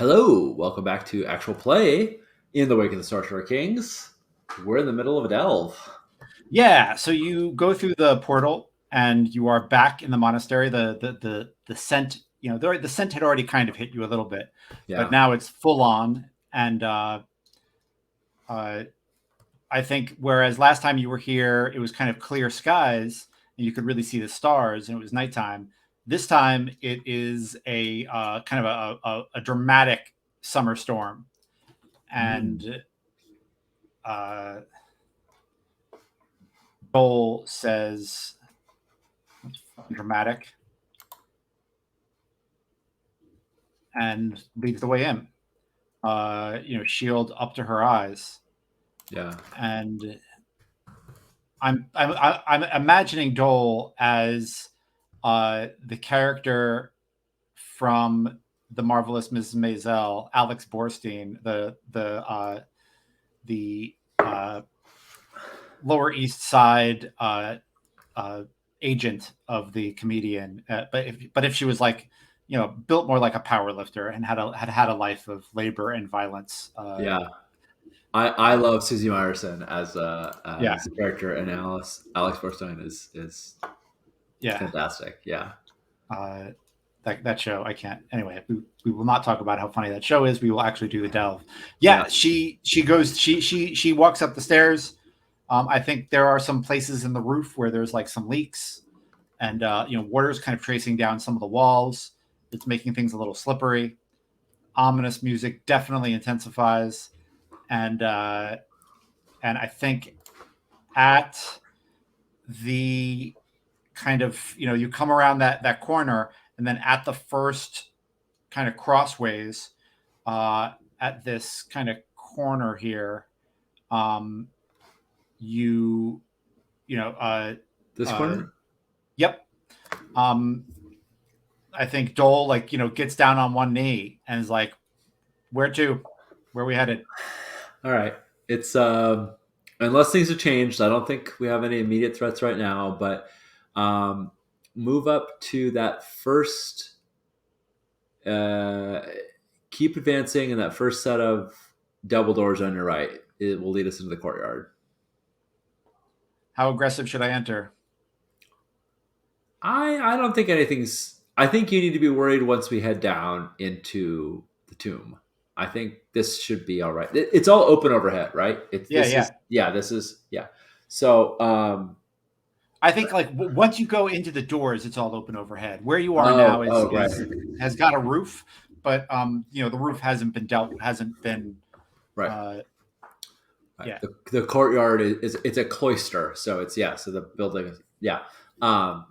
Hello, welcome back to Actual Play in the Wake of the Sorcerer Kings. We're in the middle of a delve. Yeah, so you go through the portal and you are back in the monastery. The scent, the scent had already kind of hit you a little bit, but Yeah. now it's full on. And uh, I think whereas last time you were here, it was kind of clear skies and you could really see the stars, and it was nighttime. This time it is a kind of a dramatic summer storm, Mm. and uh, Joel says, "Dramatic," and leads the way in. Shield up to her eyes, Yeah. and I'm imagining Dole as the character from the marvelous Mrs. Maisel, Alex Borstein, the Lower East Side agent of the comedian. But if she was like built more like a power lifter and had a life of labor and violence. Yeah. I love Susie Myerson as Yeah, as a character, and Alex Borstein is yeah. fantastic. Yeah. uh, that show. I can't. Anyway, we will not talk about how funny that show is. We will actually do the delve. Yeah. Yeah, she walks up the stairs. I think there are some places in the roof where there's like some leaks, and water's kind of tracing down some of the walls. It's making things a little slippery. Ominous music definitely intensifies, and I think at the kind of you come around that corner, and then at the first kind of crossways, at this kind of corner here, um, you you know This uh, corner? yep. um, I think Dole gets down on one knee and is like, where to, where we headed? All right. It's unless things have changed, I don't think we have any immediate threats right now, but um move up to that first uh keep advancing, and that first set of double doors on your right, it will lead us into the courtyard. How aggressive should I enter? I don't think anything's. I think you need to be worried once we head down into the tomb. I think this should be all right. It's all open overhead, right? It's Yeah, this is yeah. yeah, this is yeah. So I think once you go into the doors, it's all open overhead. Where you are now is oh right, is has got a roof, but the roof hasn't been right. uh, Right. yeah. The courtyard is it's a cloister, so it's yeah. So the building is yeah. Um,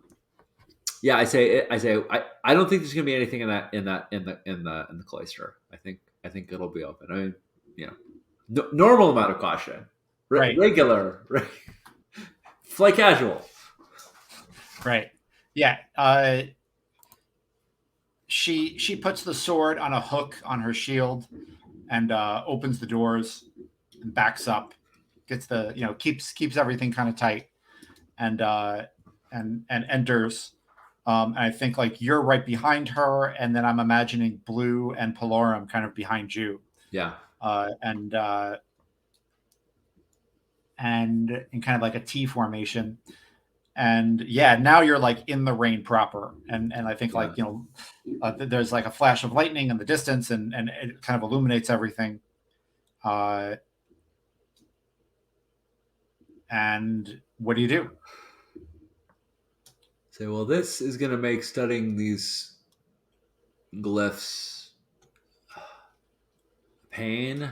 yeah, I don't think there's gonna be anything in the cloister. I think it'll be open. I mean, you know, normal amount of caution, Right, regular, fly casual. right. Yeah. She puts the sword on a hook on her shield and opens the doors and backs up, gets the keeps everything kind of tight, and and enters. And I think you're right behind her, and then I'm imagining Blue and Palorum kind of behind you, Yeah, uh, and uh, and in kind of like a T formation. And yeah, now you're like in the rain proper, and I think yeah. there's like a flash of lightning in the distance, and it kind of illuminates everything. Uh, and what do you do? So well, this is gonna make studying these glyphs pain.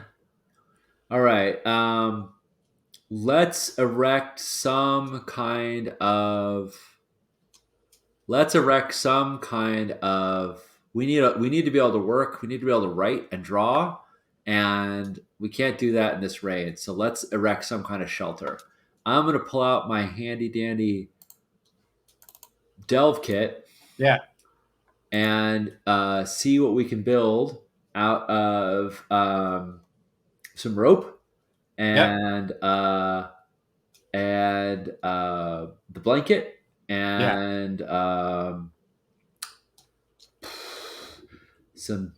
All right. Let's erect some kind of let's erect some kind of we need to be able to work, we need to be able to write and draw, and we can't do that in this raid. So let's erect some kind of shelter. I'm going to pull out my handy dandy delve kit Yeah, and see what we can build out of some rope yep, and the blanket yeah, and some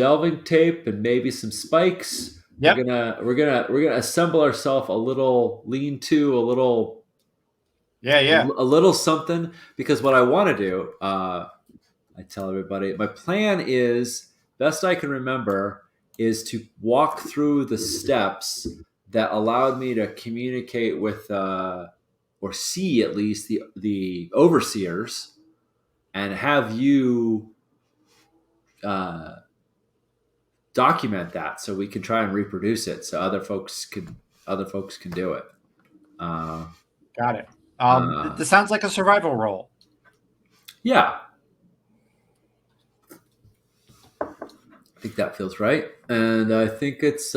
delving tape and maybe some spikes. Yep. We're gonna assemble ourselves a little lean-to, Yeah. Yeah. a little something, because what I want to do, I tell everybody, my plan is, best I can remember, is to walk through the steps that allowed me to communicate with, or see at least the overseers, and have you uh, document that so we can try and reproduce it so other folks can do it. Uh, Got it. uh, This sounds like a survival role. yeah, I think that feels right, and I think it's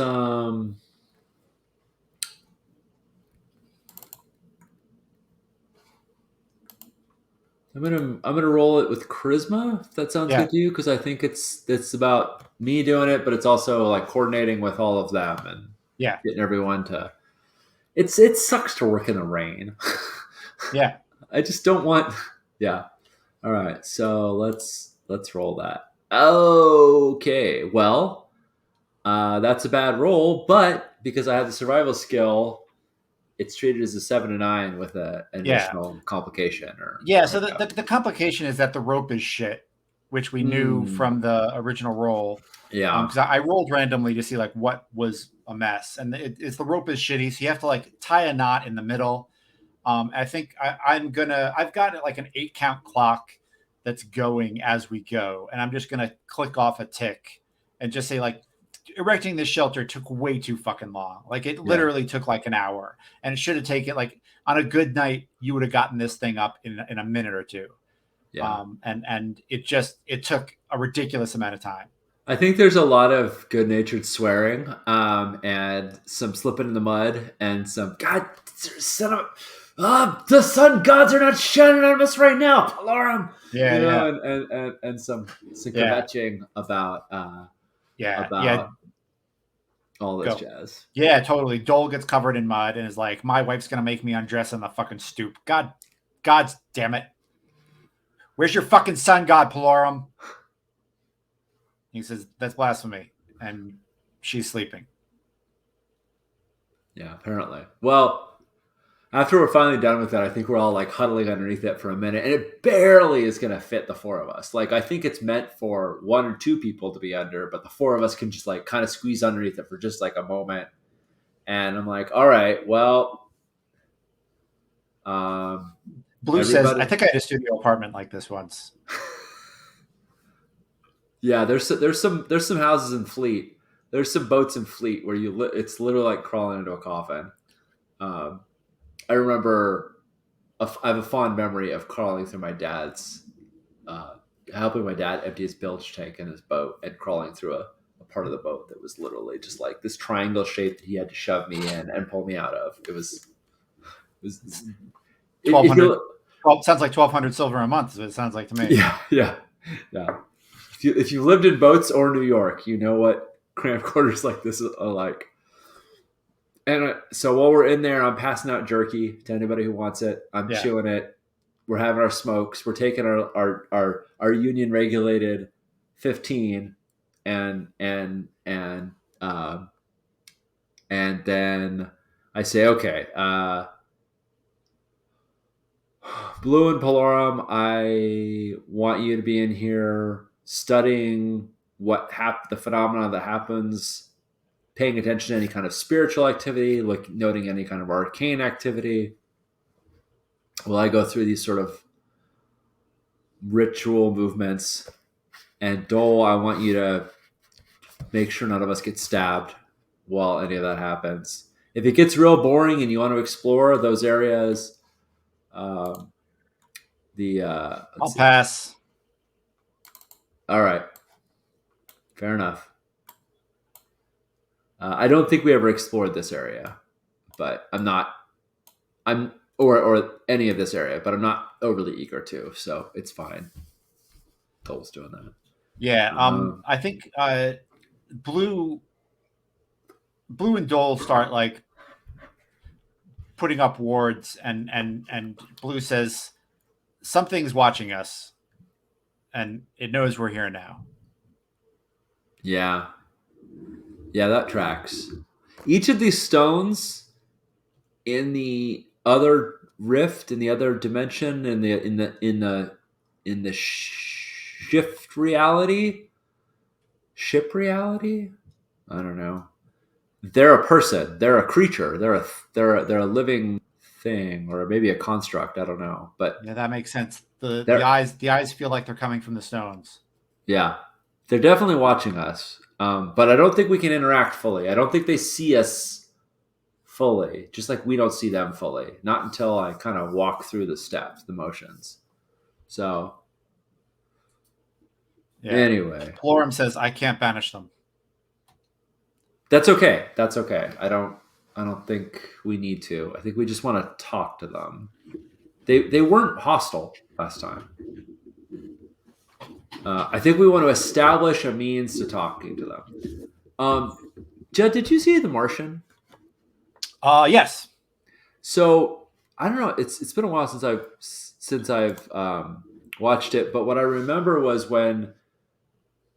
I'm gonna roll it with charisma, if that sounds Yeah. good to you, because I think it's about me doing it, but it's also like coordinating with all of them and Yeah. getting everyone to. It sucks to work in the rain. Yeah. I just don't want. Yeah. All right. So let's roll that. Okay. Well, that's a bad roll, but because I have the survival skill, it's treated as a 7 to 9 with an Yeah. additional complication or Yeah. So hiccup. the complication is that the rope is shit, which we knew Hmm. from the original roll. Yeah. Because I rolled randomly to see like what was a mess, and it's the rope is shitty, so you have to like tie a knot in the middle. I think I've got like an 8 count clock that's going as we go, and I'm just gonna click off a tick and just say like erecting this shelter took way too fucking long. Like it Yeah. literally took like an hour, and it should have taken like on a good night you would have gotten this thing up in a minute or two. Yeah. And it took a ridiculous amount of time. I think there's a lot of good natured swearing, and some slipping in the mud, and some God, son of the sun gods are not shining on us right now, Palorum. Yeah, yeah, And some yeah, kvetching yeah, yeah. about all this Go. jazz. Yeah, totally. Dole gets covered in mud and is like, "My wife's gonna make me undress on the fucking stoop." God damn it! Where's your fucking sun god, Palorum? He says, "That's blasphemy," and she's sleeping. Yeah, apparently. Well, after we're finally done with that, I think we're all like huddling underneath it for a minute, and it barely is going to fit the four of us. Like, I think it's meant for one or two people to be under, but the four of us can just like kind of squeeze underneath it for just like a moment. And I'm like, all right, well, um, Blue says, everybody, "I think I had a studio apartment like this once." yeah, there's some houses in Fleet. There's some boats in Fleet where it's literally like crawling into a coffin. Um, I remember I have a fond memory of crawling through my dad's, uh, helping my dad empty his bilge tank in his boat and crawling through a part of the boat that was literally just like this triangle shape that he had to shove me in and pull me out of. It was Twelve if hundred. you Well, sounds like 1,200 silver a month. Is what it sounds like to me. yeah. If you lived in boats or New York, you know what cramped quarters like this are like. And so while we're in there, I'm passing out jerky to anybody who wants it. I'm Yeah. chewing it. We're having our smokes. We're taking our union regulated 15, and and then I say, okay, Blue and Palorum, I want you to be in here studying the phenomena that happens, paying attention to any kind of spiritual activity, like noting any kind of arcane activity. Well, I go through these sort of ritual movements, and Dole, I want you to make sure none of us get stabbed while any of that happens. If it gets real boring and you want to explore those areas, um, let's I'll see. pass. All right, fair enough. I don't think we ever explored this area, but I'm not. I'm or any of this area, but I'm not overly eager to, so it's fine. Dole's doing that. Yeah. Um, I think Blue and Dole start like putting up wards, and Blue says something's watching us, and it knows we're here now. Yeah. Yeah, that tracks. Each of these stones in the other rift, in the other dimension, in the shift reality, ship reality. I don't know. They're a person. They're a creature. They're a living thing, or maybe a construct. I don't know, but Yeah, that makes sense. The they're eyes feel like they're coming from the stones. yeah, they're definitely watching us. But I don't think we can interact fully. I don't think they see us fully, just like we don't see them fully. Not until I kind of walk through the steps, the motions. So Yeah. anyway, Plorum says, I can't banish them. that's okay. That's okay. I don't think we need to. I think we just want to talk to them. They weren't hostile last time. I think we want to establish a means to talking to them. Judd, did you see The Martian? Yes. So I don't know. It's been a while since I've watched it, but what I remember was when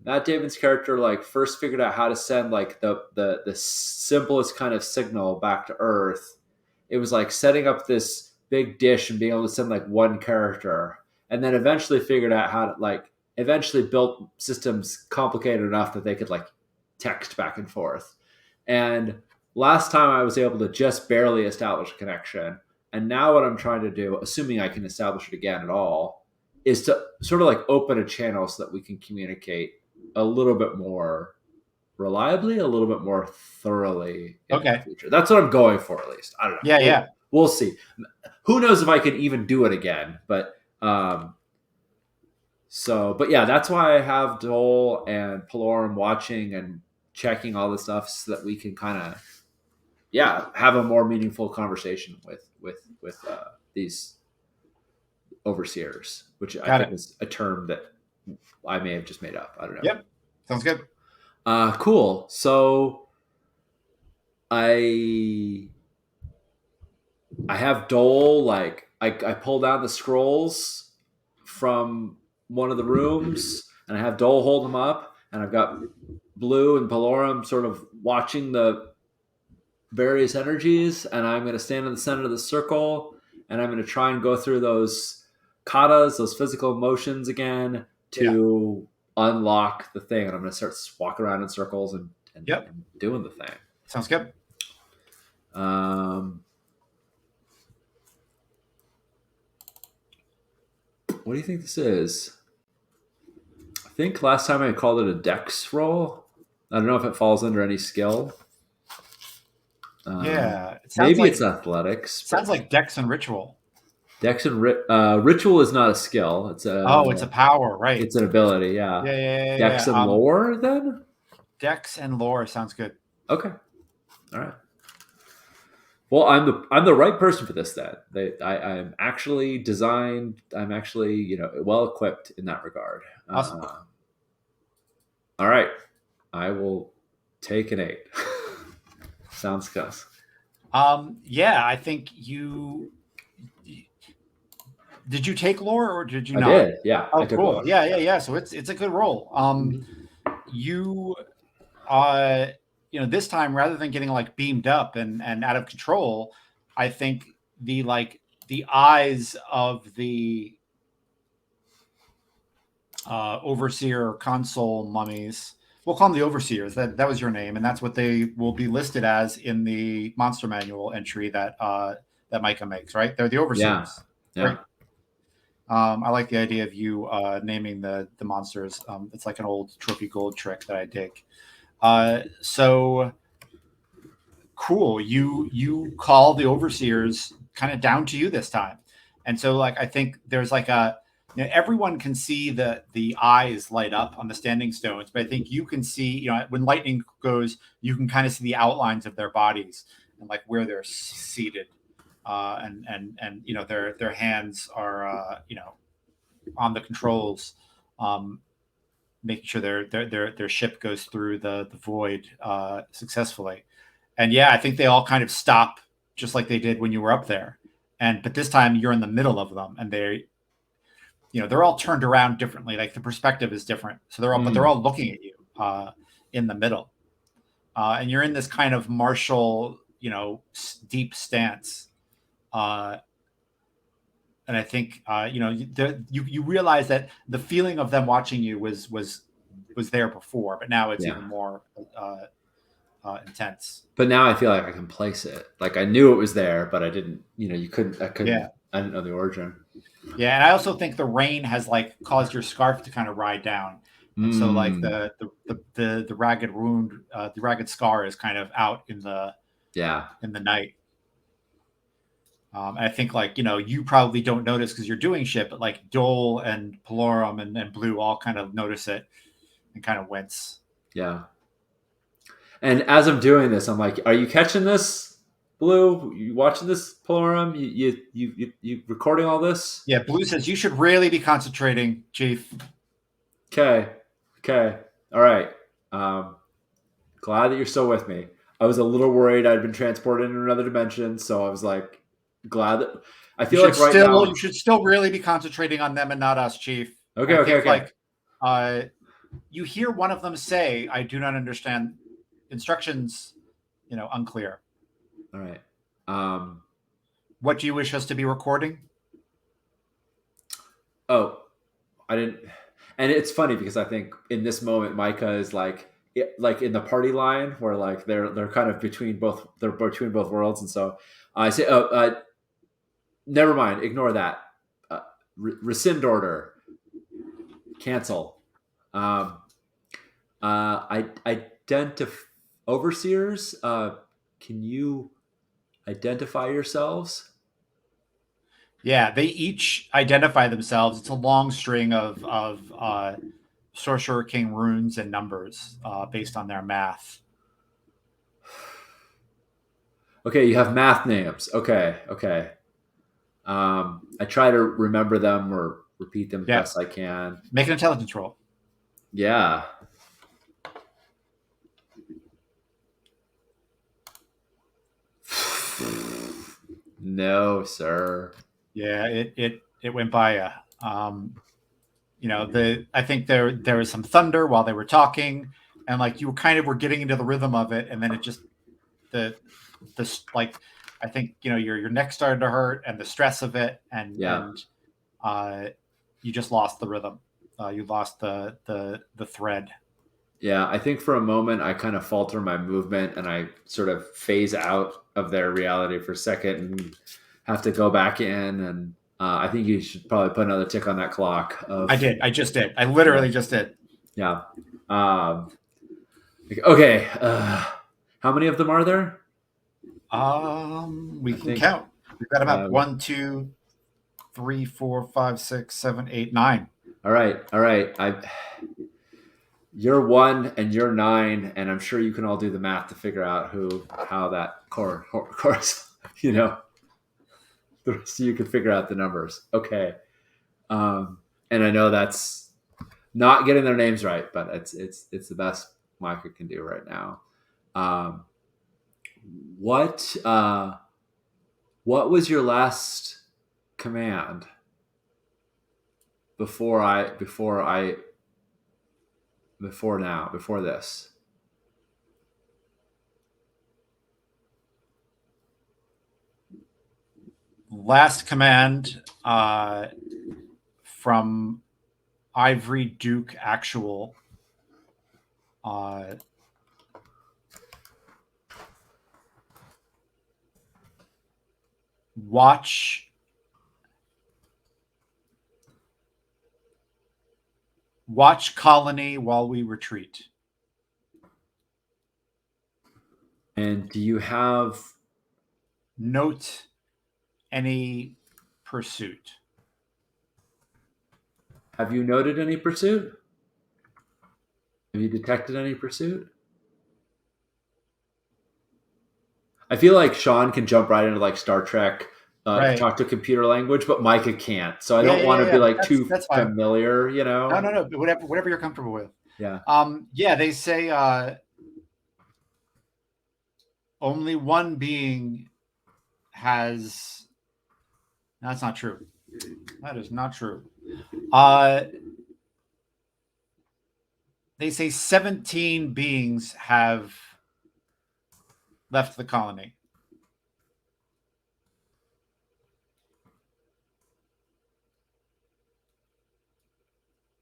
Matt Damon's character like first figured out how to send like the simplest kind of signal back to Earth. It was like setting up this big dish and being able to send like one character, and then eventually figured out how to like eventually built systems complicated enough that they could like text back and forth. And last time I was able to just barely establish a connection, and now what I'm trying to do, assuming I can establish it again at all, is to sort of like open a channel so that we can communicate a little bit more reliably, a little bit more thoroughly in the Okay. future. That's what I'm going for, at least. I don't know. Yeah, yeah. We'll see. Who knows if I can even do it again? But but yeah, that's why I have Dole and Palorum watching and checking all the stuff so that we can kind of have a more meaningful conversation with these overseers, which I Got think it. is a term that I may have just made up. I don't know. Yep. Sounds good. Cool. So I have Dole like I pull down the scrolls from one of the rooms and I have Dole hold them up and I've got Blue and Palorum sort of watching the various energies and I'm going to stand in the center of the circle and I'm going to try and go through those katas, those physical motions again Yeah. to unlock the thing. And I'm going to start walking around in circles and Yep. doing the thing. Sounds good. What do you think this is? I think last time I called it a dex roll. I don't know if it falls under any skill. Yeah. It sounds Maybe like it's athletics. sounds like Dex and Ritual. Dex and ritual is not a skill. It's It's a power, right? it's an ability. Yeah. Yeah. Dex and lore then. Dex and lore sounds good. Okay. All right. Well, I'm the right person for this. Then I'm actually designed. I'm actually well equipped in that regard. Awesome. All right, I will take an 8. Sounds good. Yeah, I think you did. You take lore or did you I not? did. Yeah. Oh, I took cool. lore. Yeah. So it's a good roll. You this time rather than getting like beamed up and out of control, I think the eyes of the overseer console mummies, we'll call them the overseers, that was your name, and that's what they will be listed as in the monster manual entry that Micah makes, right? They're the overseers. Yeah. Right? I like the idea of you naming the monsters. It's like an old trophy gold trick that I dig. So cool. You call the overseers kind of down to you this time. And so like I think there's like everyone can see the eyes light up on the standing stones, but I think you can see, when lightning goes, you can kind of see the outlines of their bodies and like where they're seated. And their hands are on the controls, making sure their ship goes through the void successfully. And yeah, I think they all kind of stop just like they did when you were up there. But this time you're in the middle of them, and they're all turned around differently. Like the perspective is different, so but they're all looking at you. in the middle, and you're in this kind of martial, deep stance. And I think you realize that the feeling of them watching you was there before, but now it's Yeah. even more intense. But now I feel like I can place it. Like I knew it was there, but I didn't. I couldn't. Yeah. I didn't know the origin. Yeah, and I also think the rain has like caused your scarf to kind of ride down, and so like the ragged wound, the ragged scar is kind of out in the night. And I think like you probably don't notice because you're doing shit, but like Dole and Palorum and Blue all kind of notice it and kind of wince. Yeah. And as I'm doing this, I'm like, "Are you catching this, Blue? You watching this, Palorum? You recording all this?" Yeah, Blue says you should really be concentrating, Chief. Okay. All right. Glad that you're still with me. I was a little worried I'd been transported into another dimension, so I was like, glad that I feel like right now you should still really be concentrating on them and not us, Chief. Okay. Like, you hear one of them say, "I do not understand instructions." Unclear. All right. What do you wish us to be recording? Oh, I didn't. And it's funny because I think in this moment, Micah is like in the party line where like they're kind of between both worlds, and so I say, never mind, ignore that, rescind order, cancel. Identify overseers. Can you identify yourselves? Yeah, they each identify themselves. It's a long string of Sorcerer King runes and numbers based on their math. Okay, you have math names. Okay. I try to remember them or repeat them as best I can. Make an intelligence roll. Yeah. No, sir. Yeah, it went by I think there was some thunder while they were talking, and like you were getting into the rhythm of it, and then it just like I think your neck started to hurt and the stress of it, and you just lost the rhythm. You lost the thread. Yeah, I think for a moment I kind of falter my movement and I sort of phase out of their reality for a second and have to go back in. And I think you should probably put another tick on that clock. I did. I just did. I literally just did. Yeah. Okay. How many of them are there? We can count. We've got about 1, 2, 3, 4, 5, 6, 7, 8, 9. All right. You're 1 and you're 9, and I'm sure you can all do the math to figure out how that course, the rest of you can figure out the numbers. Okay. And I know that's not getting their names right, but it's the best Micah can do right now. What was your last command before this? Last command from Ivory Duke Actual. Watch Colony while we retreat. And do you have note any pursuit? Have you noted any pursuit? Have you detected any pursuit? I feel like Sean can jump right into like Star Trek, talk to computer language, but Micah can't. So I don't want to be like too familiar, No. Whatever you're comfortable with. Yeah. They say only one being has. No, that's not true. That is not true. They say 17 beings have left the colony.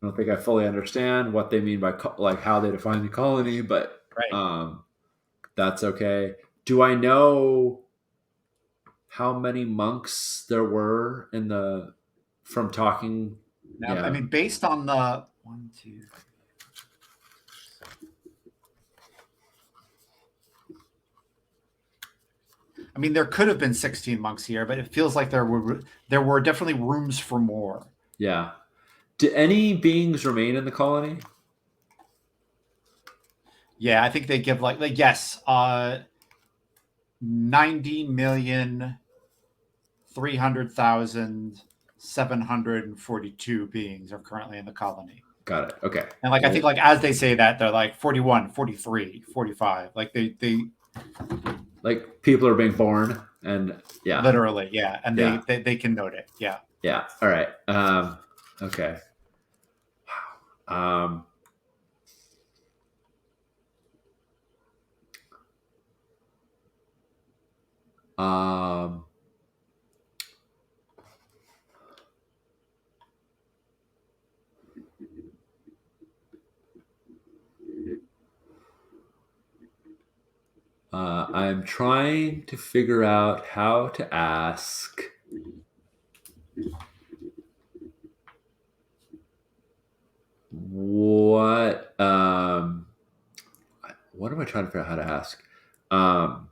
I don't think I fully understand what they mean by like how they define the colony, but Right. that's okay. Do I know how many monks there were in the from talking? Now, I Yeah, mean, based on the one, two, I mean, there could have been 16 monks here, but it feels like there were definitely rooms for more. yeah. Do any beings remain in the colony? Yeah, I think they give like yes, 90,300,742 beings are currently in the colony. Got it. Okay. And like I think like as they say that, they're like 41, 43, 45. Like they Like people are being born, and yeah, literally, yeah, and yeah, they can note it. Yeah. yeah. All right. Okay. Wow. Um, I'm trying to figure out how to ask. What am I trying to figure out how to ask? Um,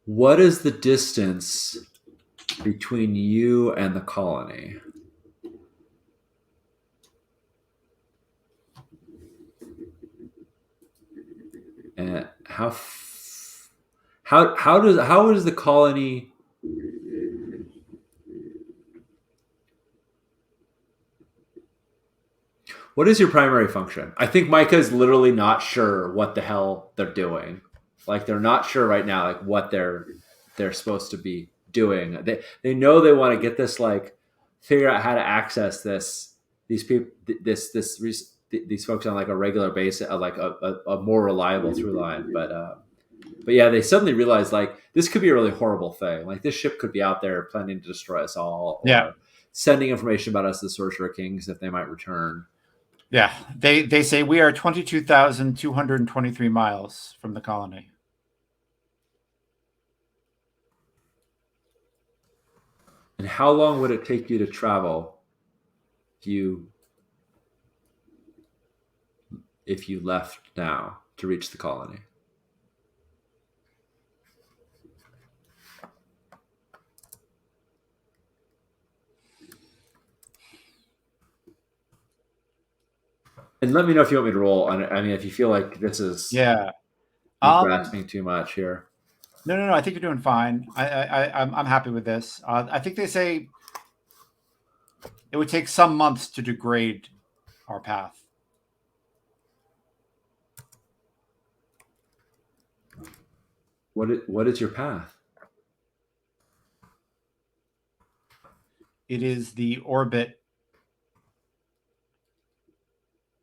what is the distance between you and the colony? And how is the colony? What is your primary function? I think Micah is literally not sure what the hell they're doing. Like they're not sure right now, like what they're supposed to be doing. They know they want to get this, like figure out how to access these people these folks on like a regular basis, like a more reliable through line. But yeah, they suddenly realize like this could be a really horrible thing. Like this ship could be out there planning to destroy us all, Yeah. or sending information about us to the Sorcerer Kings if they might return. Yeah. They say we are 22,223 miles from the colony. And how long would it take you to travel you if you left now to reach the colony? And let me know if you want me to roll on it. I mean, if you feel like this is Yeah. me grasping too much here. No. I think you're doing fine. I'm happy with this. I think they say it would take some months to degrade our path. What is your path? It is the orbit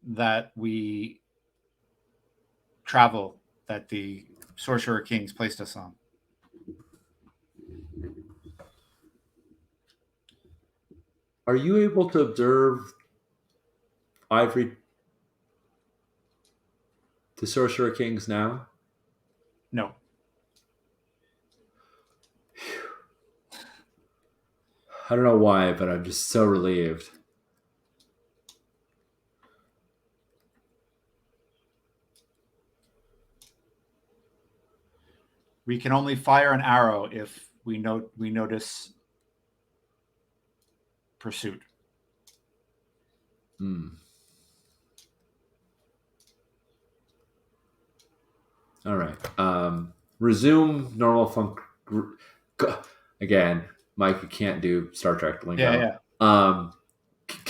that we travel that the Sorcerer Kings placed us on. Are you able to observe Ivory the Sorcerer Kings now? No. I don't know why, but I'm just so relieved. We can only fire an arrow if we notice pursuit. All right. Resume normal again. Mike, you can't do Star Trek lingo. Yeah.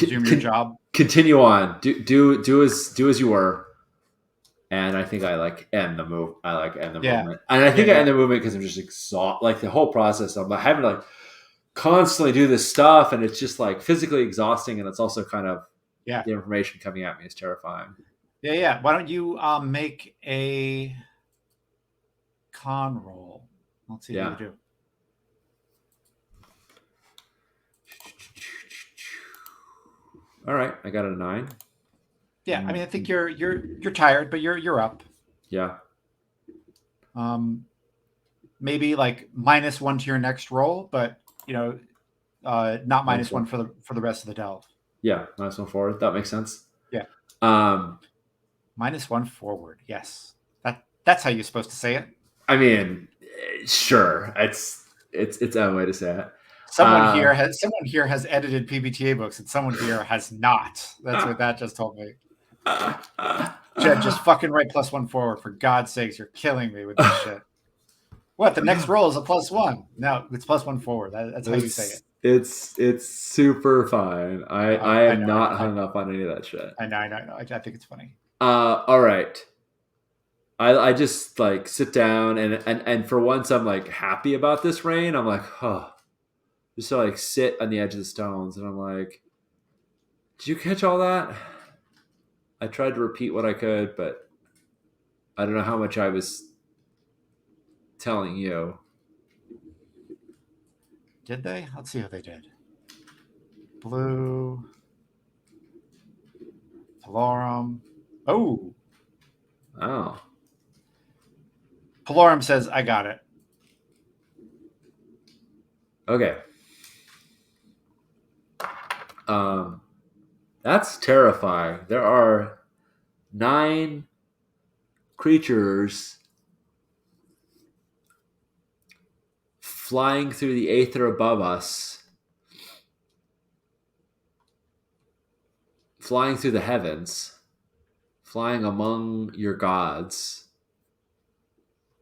Resume your job. Continue on. Do as you were. And I think I like end the move. I like end the movement, and I think I end the movement because I'm just exhausted. Like the whole process, I'm having to like constantly do this stuff, and it's just like physically exhausting, and it's also kind of Yeah. The information coming at me is terrifying. Yeah, yeah. Why don't you make a con roll? Let's see how you Yeah. do. All right, I got a 9. Yeah, I mean, I think you're tired, but you're up. Yeah. Um, Maybe like -1 to your next roll, but you know, not Minus -1 one. for the rest of the delve. Yeah, -1 forward. That makes sense. Yeah, Um, -1 forward. Yes, that's how you're supposed to say it. I mean, sure. It's a way to say it. Someone here has edited PBTA books, and someone here has not. That's what that just told me. Jed, just fucking write +1 forward for God's sakes. You're killing me with this shit. What? The next roll is a +1. No, it's +1 forward. That's how you say it. It's super fine. I am not hung up on any of that shit. I know. I think it's funny. All right. I just like sit down and for once I'm like happy about this rain. I'm like, just to like sit on the edge of the stones and I'm like, did you catch all that? I tried to repeat what I could, but I don't know how much I was telling you. Did they? Let's see how they did. Blue. Pelorum. Oh. Oh. Pelorum says, I got it. Okay. That's terrifying. There are 9 creatures flying through the aether above us, flying through the heavens, flying among your gods.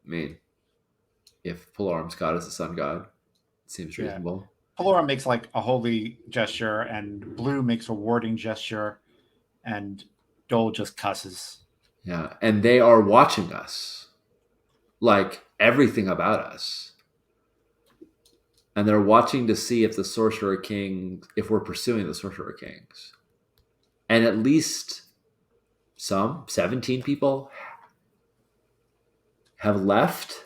I mean, if Pelorum's god is the sun god, it seems reasonable. Pelorum makes like a holy gesture, and Blue makes a warding gesture, and Dole just cusses. Yeah, and they are watching us, like everything about us. And they're watching to see if the Sorcerer King, if we're pursuing the Sorcerer Kings. And at least some 17 people have left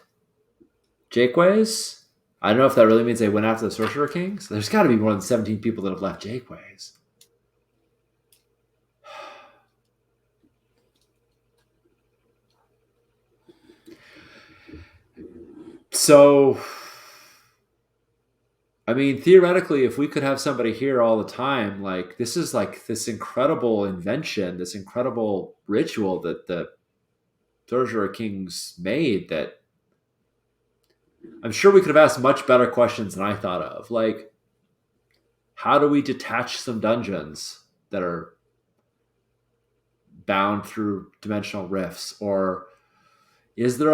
Jakeways. I don't know if that really means they went after the Sorcerer Kings. There's got to be more than 17 people that have left Jakeways. So, I mean, theoretically, if we could have somebody here all the time, like this is like this incredible invention, this incredible ritual that the Sorcerer Kings made that I'm sure we could have asked much better questions than I thought of. Like, how do we detach some dungeons that are bound through dimensional rifts? Or is there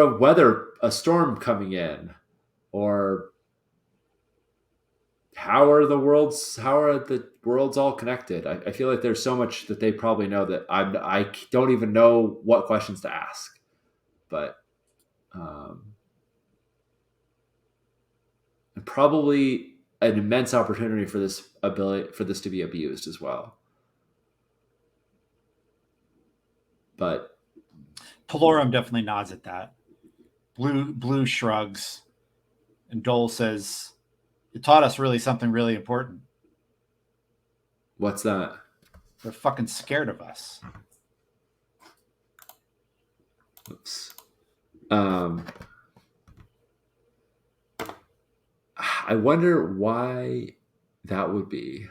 a storm coming in? Or how are the worlds all connected? I feel like there's so much that they probably know that I don't even know what questions to ask. But and probably an immense opportunity for this to be abused as well. But Pelorum definitely nods at that. Blue shrugs, and Dole says, "It taught us really something really important." What's that? They're fucking scared of us. Oops. I wonder why that would be.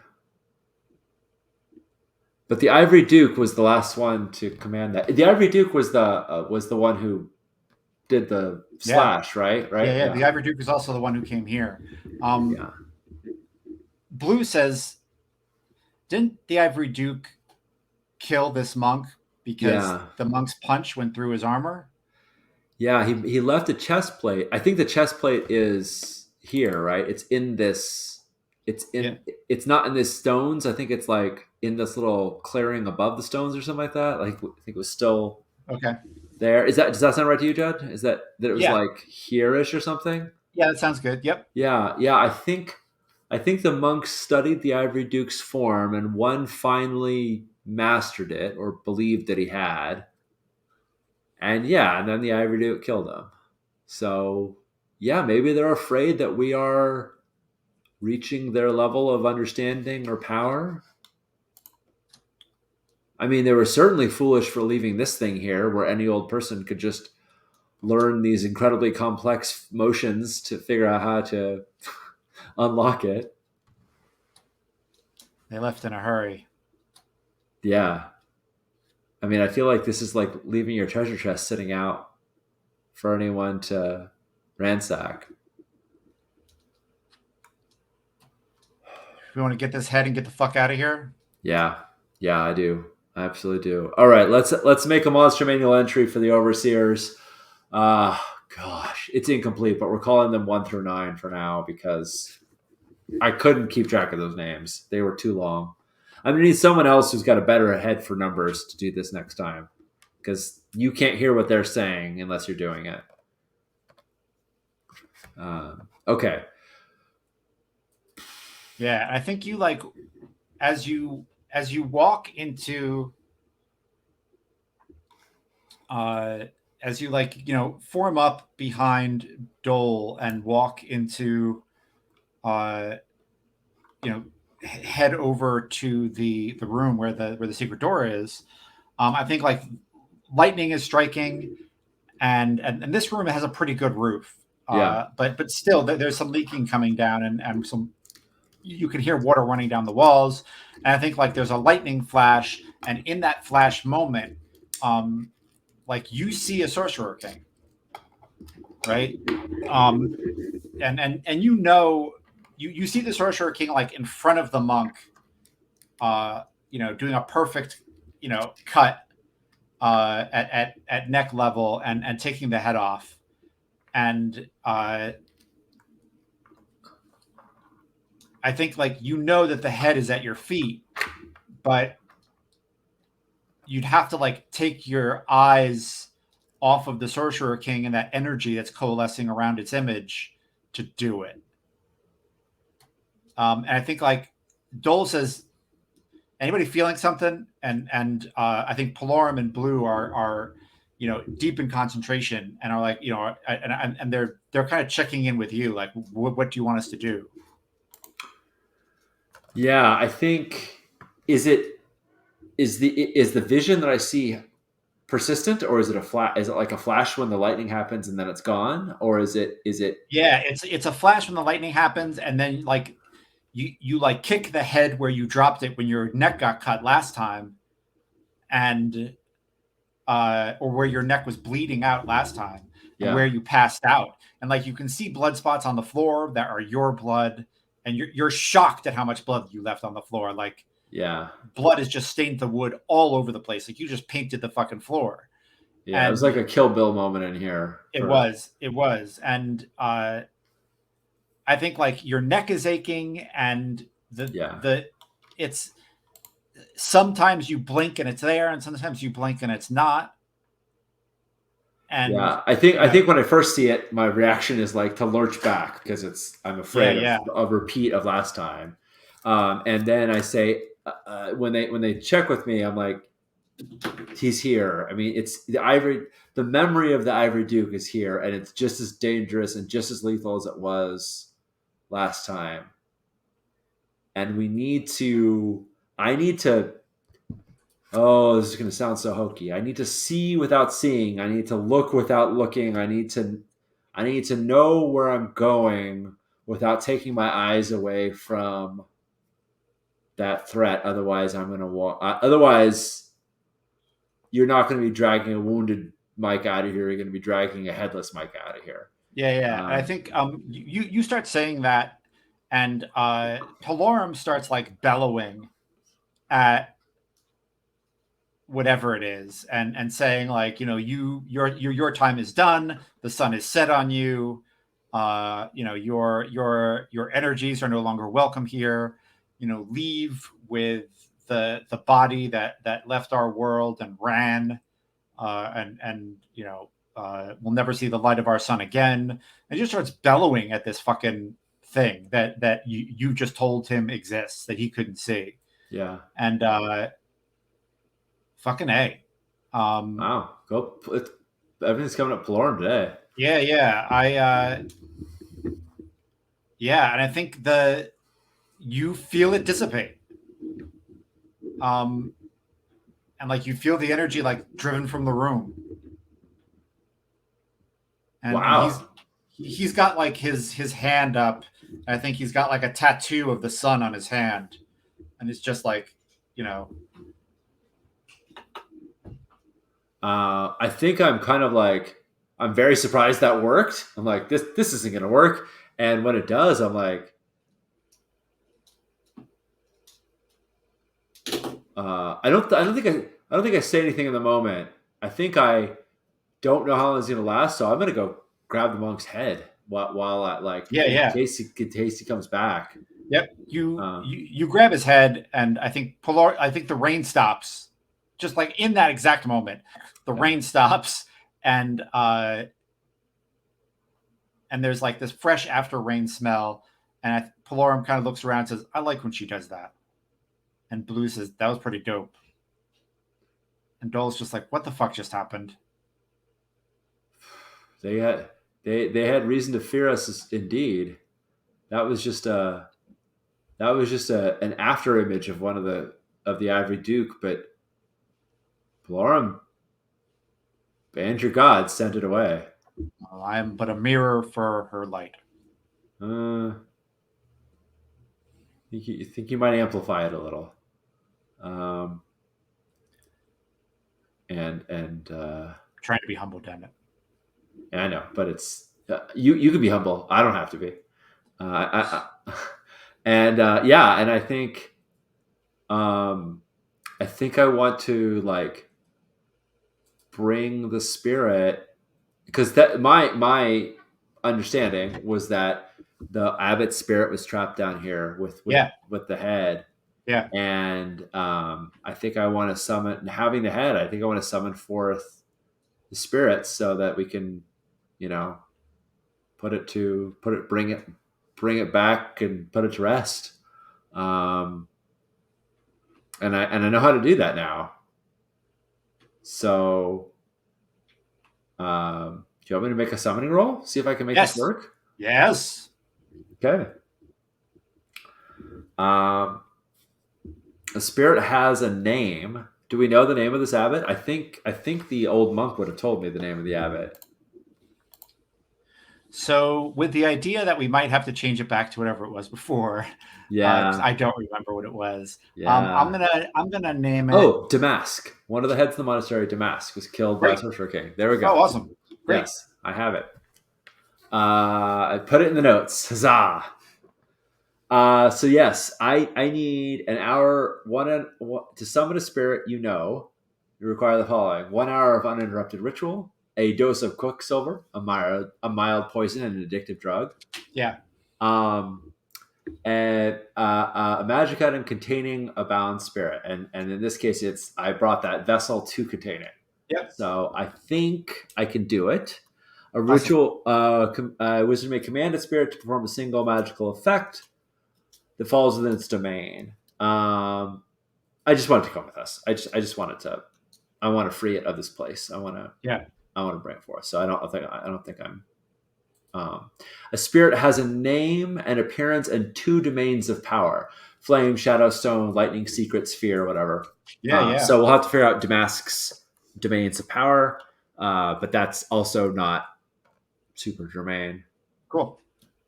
But the Ivory Duke was the last one to command that. The Ivory Duke was the one who did the slash, right? Right. Yeah. The Ivory Duke is also the one who came here. Yeah. Blue says, "Didn't the Ivory Duke kill this monk because the monk's punch went through his armor?" Yeah, he left a chest plate. I think the chest plate is here, right? It's in this. It's not in this stones. I think it's like in this little clearing above the stones or something like that. Like I think it was still there. Does that sound right to you, Judd? Is that it was like here-ish or something? Yeah, that sounds good. Yep. Yeah. I think the monks studied the Ivory Duke's form, and one finally mastered it or believed that he had. And yeah, and then the Ivory Duke killed him. So yeah, maybe they're afraid that we are reaching their level of understanding or power. I mean, they were certainly foolish for leaving this thing here where any old person could just learn these incredibly complex motions to figure out how to unlock it. They left in a hurry. Yeah. I mean, I feel like this is like leaving your treasure chest sitting out for anyone to ransack. We want to get this head and get the fuck out of here. Yeah. Yeah, I do. I absolutely do. All right, let's make a monster manual entry for the overseers. Gosh, it's incomplete, but we're calling them 1 through 9 for now because I couldn't keep track of those names. They were too long. I'm gonna need someone else who's got a better head for numbers to do this next time because you can't hear what they're saying unless you're doing it. Okay. Yeah, I think you like as you walk into as you like, you know, form up behind Dole and walk into you know, head over to the room where the secret door is. I think like lightning is striking, and this room has a pretty good roof. Yeah. But still, there's some leaking coming down, and some you can hear water running down the walls. And I think like there's a lightning flash, and in that flash moment, like you see a sorcerer king, right? And you know you see the sorcerer king like in front of the monk, you know, doing a perfect, you know, cut at neck level and taking the head off, and I think like you know that the head is at your feet, but you'd have to like take your eyes off of the sorcerer king and that energy that's coalescing around its image to do it. And I think like Dole says, anybody feeling something? And I think Palorum and Blue are you know deep in concentration and are like, you know, and they're kind of checking in with you, like what do you want us to do? Yeah, I think is the vision that I see persistent, or is it a flash? Is it like a flash when the lightning happens and then it's gone, or is it? Yeah, it's a flash when the lightning happens, and then like you like kick the head where you dropped it when your neck got cut last time, and or where your neck was bleeding out last time, and Yeah, where you passed out, and like you can see blood spots on the floor that are your blood, and you're shocked at how much blood you left on the floor. Like yeah, blood has just stained the wood all over the place. Like you just painted the fucking floor, yeah. It was like and a Kill Bill moment in here. it was, and I think like your neck is aching, and Yeah, the it's sometimes you blink and it's there, and sometimes you blink and it's not. And yeah. I you know, think when I first see it, my reaction is like to lurch back because I'm yeah, afraid of yeah, a repeat of last time. And then I say when they check with me, I'm like, he's here. I mean, it's the memory of the Ivory Duke is here, and it's just as dangerous and just as lethal as it was last time. And I need to, oh, this is going to sound so hokey. I need to see without seeing. I need to look without looking. I need to know where I'm going without taking my eyes away from that threat. Otherwise, I'm going to walk. Otherwise, you're not going to be dragging a wounded Mike out of here. You're going to be dragging a headless Mike out of here. yeah. And I think you start saying that, and Palorum starts like bellowing at whatever it is, and saying like, you know, your time is done. The sun is set on you. You know, your energies are no longer welcome here. You know, leave with the body that left our world and ran, and you know, we'll never see the light of our sun again. And just starts bellowing at this fucking thing that you just told him exists that he couldn't see. Yeah. And Fucking A. Um, Wow, everything's coming up Palorum today. yeah, yeah. Yeah, and I think you feel it dissipate. Um, and like you feel the energy like driven from the room. And Wow. he's got like his hand up. And I think he's got like a tattoo of the sun on his hand. And it's just like, you know, I think I'm kind of like I'm very surprised that worked. I'm like this isn't gonna work, and when it does, I'm like, I don't think I say anything in the moment. I think I don't know how long it's gonna last, so I'm gonna go grab the monk's head while I like yeah, yeah. in case he comes back. Yep. Uh, You grab his head, and I think the rain stops, just like in that exact moment. The yeah. rain stops, and there's like this fresh after rain smell. And Palorum kind of looks around and says, "I like when she does that." And Blue says, "That was pretty dope." And Dole's just like, "What the fuck just happened?" They had they had reason to fear us indeed. That was just an after image of one of the Ivory Duke, but Blorum and your God sent it away. I am but a mirror for her light. Uh, you think you might amplify it a little, um, and Trying to be humble, damn it. I know, but it's you can be humble. I don't have to be. And yeah, and um, I think I want to like bring the spirit because that my understanding was that the abbot spirit was trapped down here Yeah, with the head, yeah. and I think I want to summon having the head. I think I want to summon forth the spirits so that we can, you know, bring it back and put it to rest. Um, and I know how to do that now. So, do you want me to make a summoning roll? See if I can make this Yes, work. yes. Okay. Um, a spirit has a name. Do we know the name of this abbot? I think the old monk would have told me the name of the abbot. So, with the idea that we might have to change it back to whatever it was before, because Yeah, I don't remember what it was, yeah. I'm gonna name it. Oh, Damask. One of the heads of the monastery, Damask, was killed by a Great. sorcerer king. There we go. Oh, awesome. Great. Yes, I have it. I put it in the notes. Huzzah! So yes, I need an hour to summon a spirit. You require the following: 1 hour of uninterrupted ritual, a dose of quicksilver, a mild poison, and an addictive drug. Yeah. Um, and a magic item containing a bound spirit, and in this case, I brought that vessel to contain it. Yep. So I think I can do it. A Awesome. ritual wizard may command a spirit to perform a single magical effect that falls within its domain. I just want it to come with us. I just want it to. I want to free it of this place. Yeah. I want to bring it forth. So I don't think I'm. A spirit has a name, an appearance, and two domains of power: flame, shadow, stone, lightning, secret, sphere, whatever. Yeah. Yeah. So we'll have to figure out Damask's domains of power, but that's also not super germane. Cool.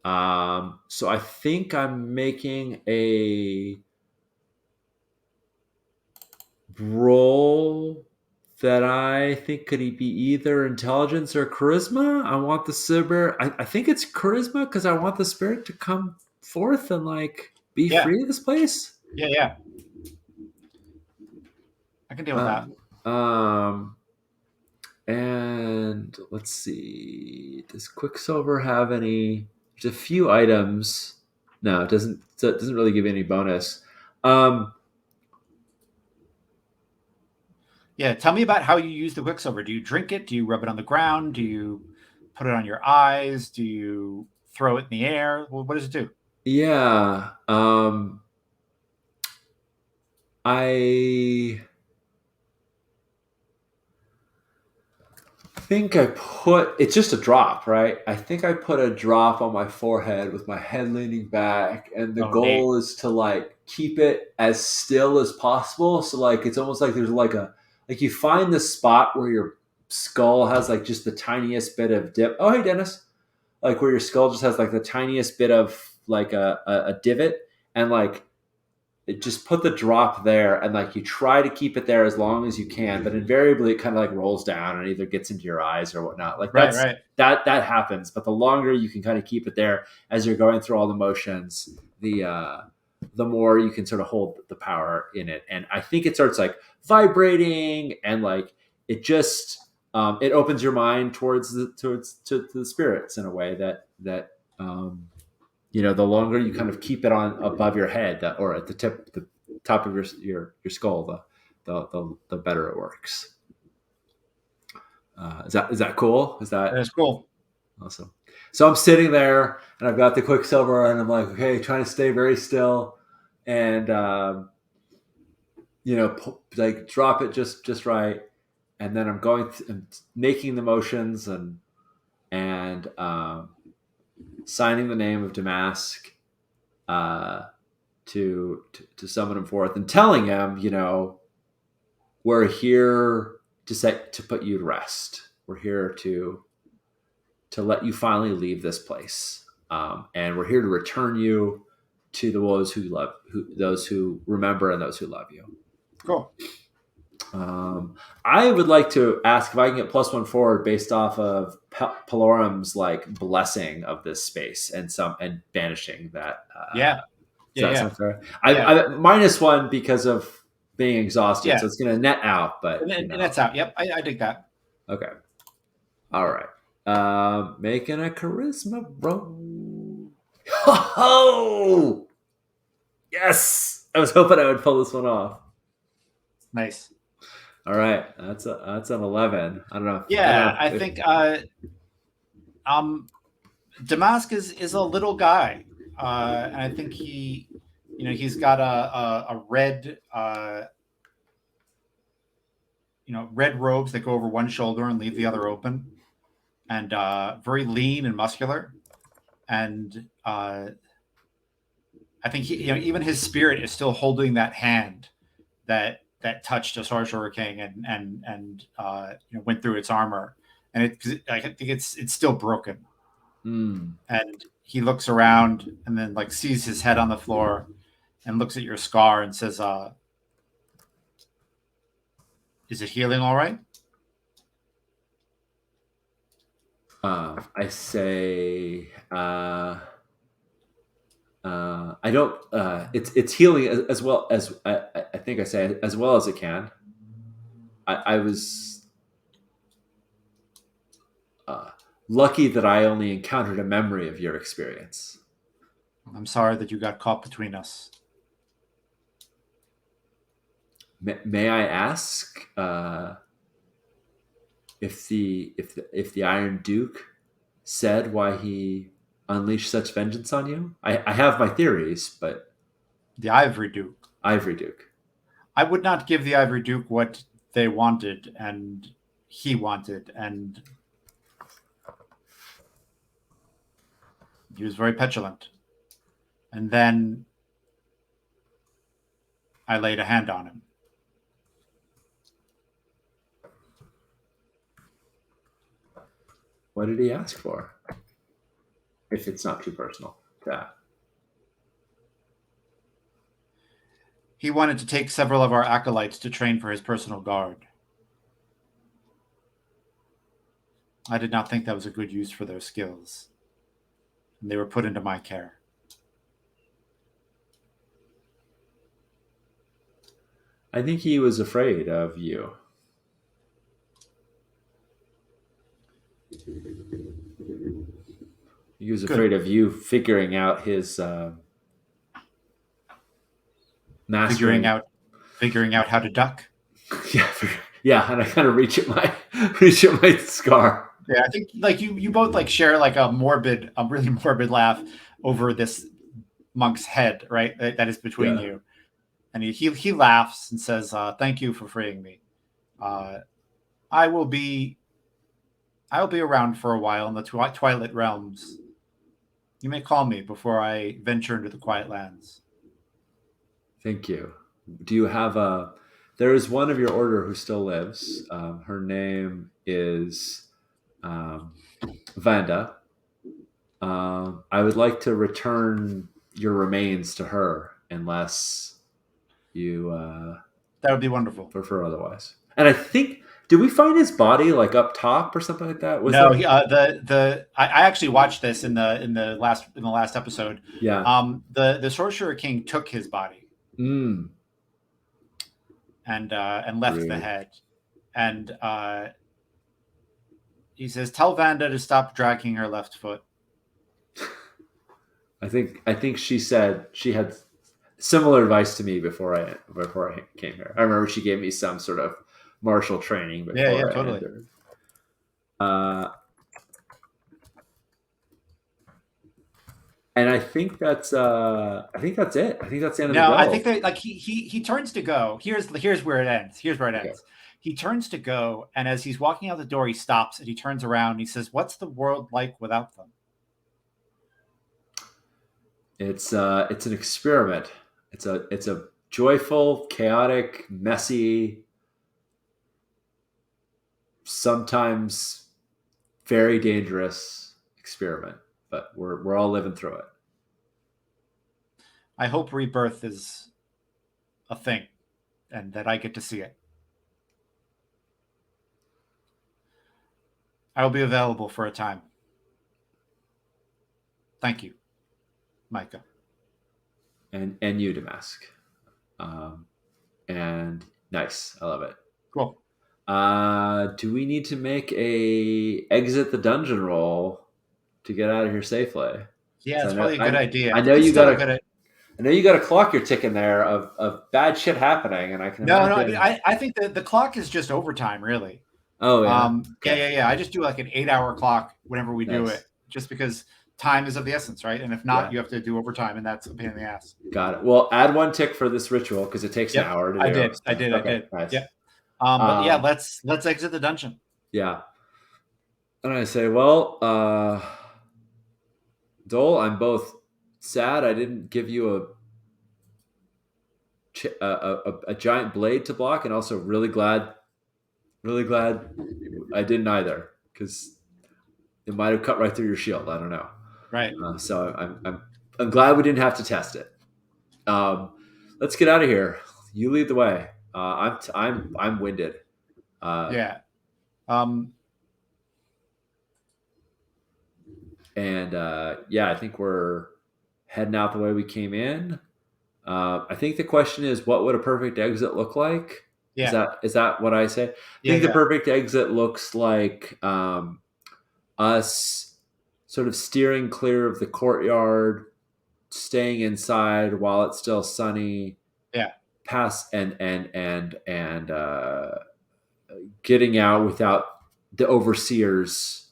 So I think I'm making a role that I think could be either intelligence or charisma. I want the spirit. I think it's charisma because I want the spirit to come forth and like be Yeah. free of this place. Yeah. Yeah. I can deal with Uh, that. um, and let's see. Does Quicksilver have any? There's a few items. No, it doesn't. So it doesn't really give you any bonus. Um, Yeah. Tell me about how you use the Quicksilver. Do you drink it? Do you rub it on the ground? Do you put it on your eyes? Do you throw it in the air? Well, what does it do? yeah. I think I put it's just a drop, right? I think I put a drop on my forehead with my head leaning back, and the Oh, neat. goal is to like keep it as still as possible. So like it's almost like there's like you find the spot where your skull has like just the tiniest bit of dip. Oh, hey Dennis, like where your skull just has like the tiniest bit of like a divot, and like it just put the drop there, and like you try to keep it there as long as you can, but invariably it kind of like rolls down and either gets into your eyes or whatnot. Like Right, right. that happens, but the longer you can kind of keep it there as you're going through all the motions, the more you can sort of hold the power in it. And I think it starts like vibrating, and like it just it opens your mind towards to the spirits in a way that the longer you kind of keep it on above your head or at the top of your skull, the better it works. Is that cool? Is that That's cool. awesome? So I'm sitting there and I've got the Quicksilver and I'm like, okay, trying to stay very still and like drop it just right, and then I'm going and making the motions and signing the name of Damask to summon him forth and telling him, we're here to put you to rest. We're here to let you finally leave this place, and we're here to return you to those those who remember and those who love you. Cool. I would like to ask if I can get +1 forward based off of Pelorum's like blessing of this space and banishing that. Yeah. Does that Yeah. sound fair? Yeah. I -1 because of being exhausted, Yeah. so it's going to net out. But And that's out. Yep. I dig that. okay, all right. Making a charisma roll. Oh, yes! I was hoping I would pull this one off. Nice. All right, that's an 11. I don't know. Yeah, I think Damascus is a little guy, and I think he's got a red red robes that go over one shoulder and leave the other open, and very lean and muscular, and I think even his spirit is still holding that hand that touched a Sorcerer King and went through its armor, and I think it's still broken. Mm. And he looks around and then like sees his head on the floor and looks at your scar and says, "Is it healing all right?" I say, I don't. It's healing as well as I think I say as well as it can. I was lucky that I only encountered a memory of your experience. I'm sorry that you got caught between us. May I ask if the Iron Duke said why he unleashed such vengeance on you? I have my theories, but The Ivory Duke. Ivory Duke. I would not give the Ivory Duke what they wanted and he wanted, and he was very petulant. And then I laid a hand on him. What did he ask for? If it's not too personal. Yeah. He wanted to take several of our acolytes to train for his personal guard. I did not think that was a good use for their skills, and they were put into my care. I think he was afraid of you. He was afraid of you figuring out his mastering. Figuring out how to duck. Yeah, and I kind of reach at my scar. Yeah, I think like you both like share like a really morbid laugh over this monk's head, right? That is between you, and he laughs and says, "Thank you for freeing me. I will be I'll be around for a while in the Twilight Realms. You may call me before I venture into the Quiet Lands. Thank you. Do you have a? There is one of your order who still lives. Her name is um, Vanda. I would like to return your remains to her, unless you That would be wonderful. prefer otherwise. And I think, did we find his body like up top or something like that? Was No, there? I actually watched this in the last episode. Yeah. The Sorcerer King took his body Mm, and left the rude. head, and he says, "Tell Vanda to stop dragging her left foot." I think she said she had similar advice to me before I came here. I remember she gave me some sort of martial training Yeah, yeah, before I totally. entered. Uh, and I think that's it. I think that's the end of the No, I go. think that like he turns to go. Here's where it ends. Here's where it Okay. ends. He turns to go, and as he's walking out the door, he stops and he turns around and he says, "What's the world like without them?" It's an experiment. It's a joyful, chaotic, messy, sometimes very dangerous experiment. But we're all living through it. I hope rebirth is a thing, and that I get to see it. I will be available for a time. Thank you, Micah. And you, Damask. Um, and nice. I love it. Cool. Do we need to make a exit the dungeon roll to get out of here safely? Yeah, 'Cause it's probably a good idea. I know It's you still got a good. I know you got a clock you're ticking there of bad shit happening, and I can No, I mean, imagine. I think that the clock is just overtime, really. Oh yeah. Yeah, Okay. yeah, yeah. I just do like an 8 hour clock whenever we do Nice. it, just because time is of the essence, right? And if not, Yeah. you have to do overtime, and that's a pain in the ass. Got it. Well, add one tick for this ritual because it takes an Yep, hour to I do. did, I So did, I okay. did. Nice. Yep. But yeah, Um, let's exit the dungeon. yeah. And I say, well, Dole, I'm both sad I didn't give you a giant blade to block, and also really glad I didn't either, because it might have cut right through your shield. I don't know. Right. So I'm glad we didn't have to test it. Um, let's get out of here. You lead the way. I'm winded. Uh, Yeah. Um, and yeah, I think we're heading out the way we came in. I think the question is, what would a perfect exit look like? Is yeah. that what I say? I Yeah. think the Yeah. perfect exit looks like us sort of steering clear of the courtyard, staying inside while it's still sunny. Yeah. Pass and getting out without the overseers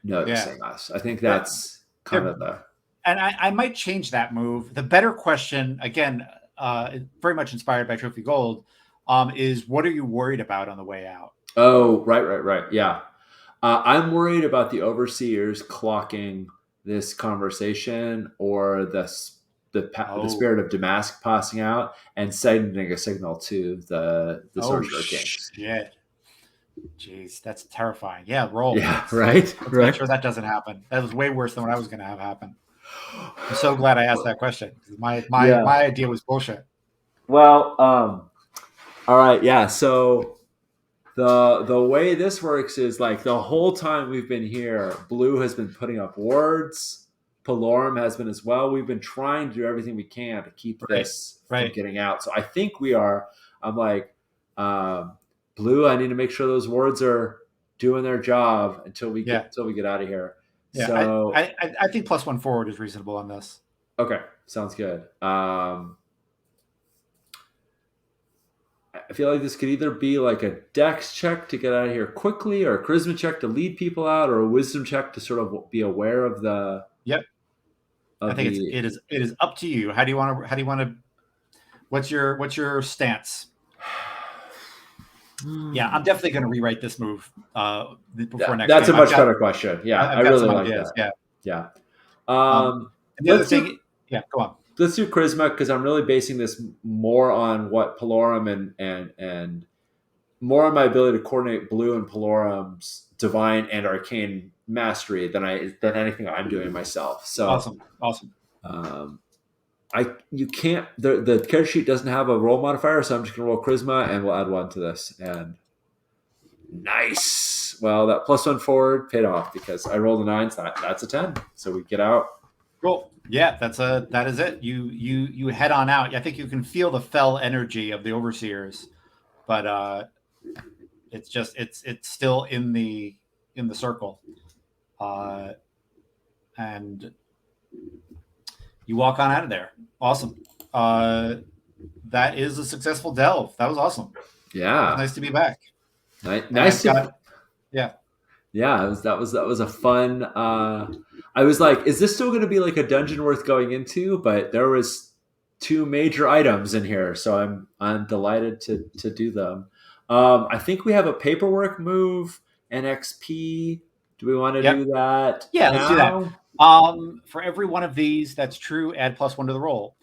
Yeah. noticing us. I think That, that's kind there, of the and I might change that move. The better question, again, very much inspired by Trophy Gold, is what are you worried about on the way out? oh right yeah. I'm worried about the overseers clocking this conversation, or the Oh, spirit of Damask passing out and sending a signal to the oh Sorcerer Kings. shit. Jeez, that's terrifying. Yeah, roll. Yeah, Let's right, let's make right. sure that doesn't happen. That was way worse than what I was going to have happen. I'm so glad I asked that question. Yeah. My idea was bullshit. Well, all right, yeah. So the way this works is, like, the whole time we've been here, Blue has been putting up wards. Palorum has been as well. We've been trying to do everything we can to keep Right, this from right. getting out. So I think we are. I'm like, Blue, I need to make sure those wards are doing their job Yeah, until we get out of here. yeah. So I think +1 forward is reasonable on this. okay, sounds good. I feel like this could either be like a dex check to get out of here quickly, or a charisma check to lead people out, or a wisdom check to sort of be aware of Yep. I think the. it is up to you. How do you want to? What's your stance? Yeah, I'm definitely going to rewrite this move before next That's a game. much better question. Yeah, I I've got really some like ideas. that. Yeah. Yeah. And the other Let's thing, do yeah, go on. charisma because I'm really basing this more on what Pelorum and more on my ability to coordinate blue and Pelorum's divine and arcane mastery than anything I'm doing myself. So Awesome. Awesome. um, you can't the character sheet doesn't have a roll modifier, so I'm just gonna roll charisma and we'll add one to this. And nice. Well, that +1 forward paid off because I rolled a 9, so that's a 10. So we get out. Cool. Yeah, that is it. You head on out. I think you can feel the fell energy of the overseers, but it's just it's still in the circle, and you walk on out of there. Awesome. That is a successful delve. That was awesome. Yeah. It was nice to be back. Nice to yeah. Yeah, that was a fun. I was like, is this still going to be like a dungeon worth going into? But there was 2 major items in here, so I'm delighted to do them. I think we have a paperwork move and XP. Do we want to Yep. do that? Yeah, now? let's do that. For every one of these that's true, add +1 to the roll.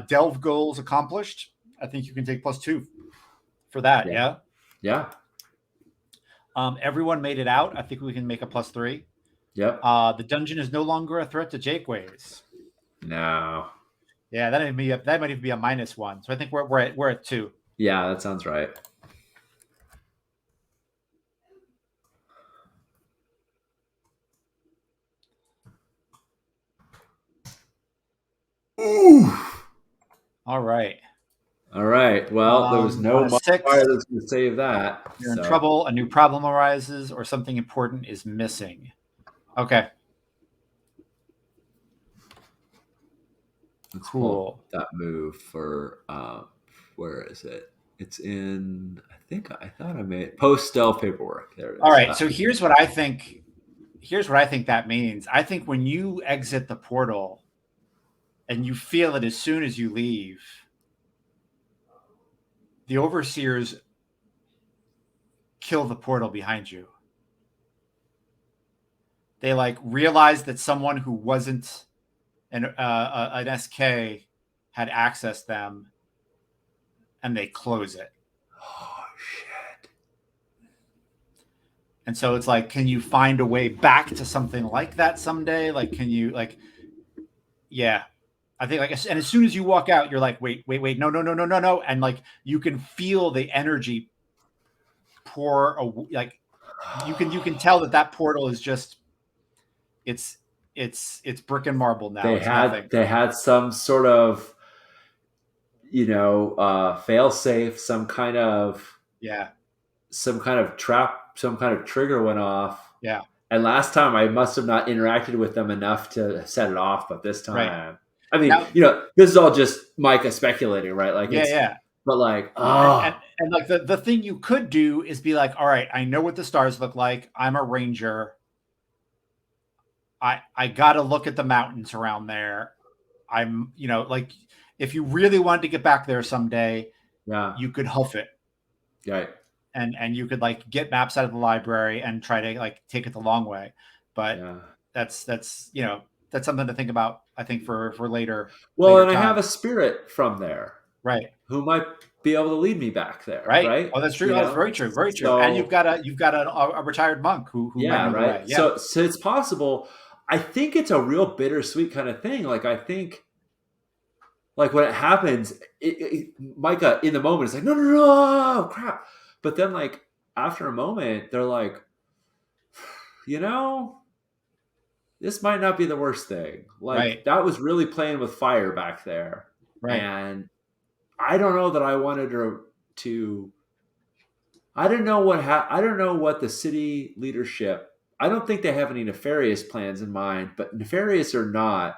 Delve goals accomplished. I think you can take +2 for that. Yeah. Yeah. Everyone made it out. I think we can make a +3. Yep. The dungeon is no longer a threat to Jakeways. No. Yeah, that might even be a -1. So I think we're at 2. Yeah, that sounds right. Ooh. All right. All right. Well, there was no modifier that's going to save that. You're in trouble. A new problem arises, or something important is missing. Okay. Let's cool. That move for where is it? It's in. I thought I made post stealth paperwork. There it is. All right. So here's what I think. Here's what I think that means. I think when you exit the portal, and you feel it as soon as you leave, the overseers kill the portal behind you. They like realize that someone who wasn't an SK had accessed them, and they close it. Oh shit! And so it's like, can you find a way back to something like that someday? Like, can you like? Yeah, I think like, and as soon as you walk out, you're like, wait, no, and like you can feel the energy pour. Like you can tell that portal is just it's brick and marble now. They had some sort of fail safe, some kind of trap, some kind of trigger went off. Yeah. And last time I must have not interacted with them enough to set it off, but this time, right. I mean, this is all just Micah speculating, right? Like, but like, and like the thing you could do is be like, all right, I know what the stars look like. I'm a ranger. I got to look at the mountains around there. I'm, like if you really wanted to get back there someday, you could hoof it. Right. And you could like get maps out of the library and try to like take it the long way. But that's something to think about, I think, for later. Well, later and time. I have a spirit from there. Right. Who might be able to lead me back there. Right. Oh, that's true. That's very true. Very true. So, and you've got a retired monk who might know the way. Yeah. So it's possible. I think it's a real bittersweet kind of thing. Like, I think, like when it happens, Micah in the moment is like, no, crap. But then, like after a moment, they're like, this might not be the worst thing. Like that was really playing with fire back there, right? And I don't know that I wanted to. I don't know what the city leadership. I don't think they have any nefarious plans in mind, but nefarious or not,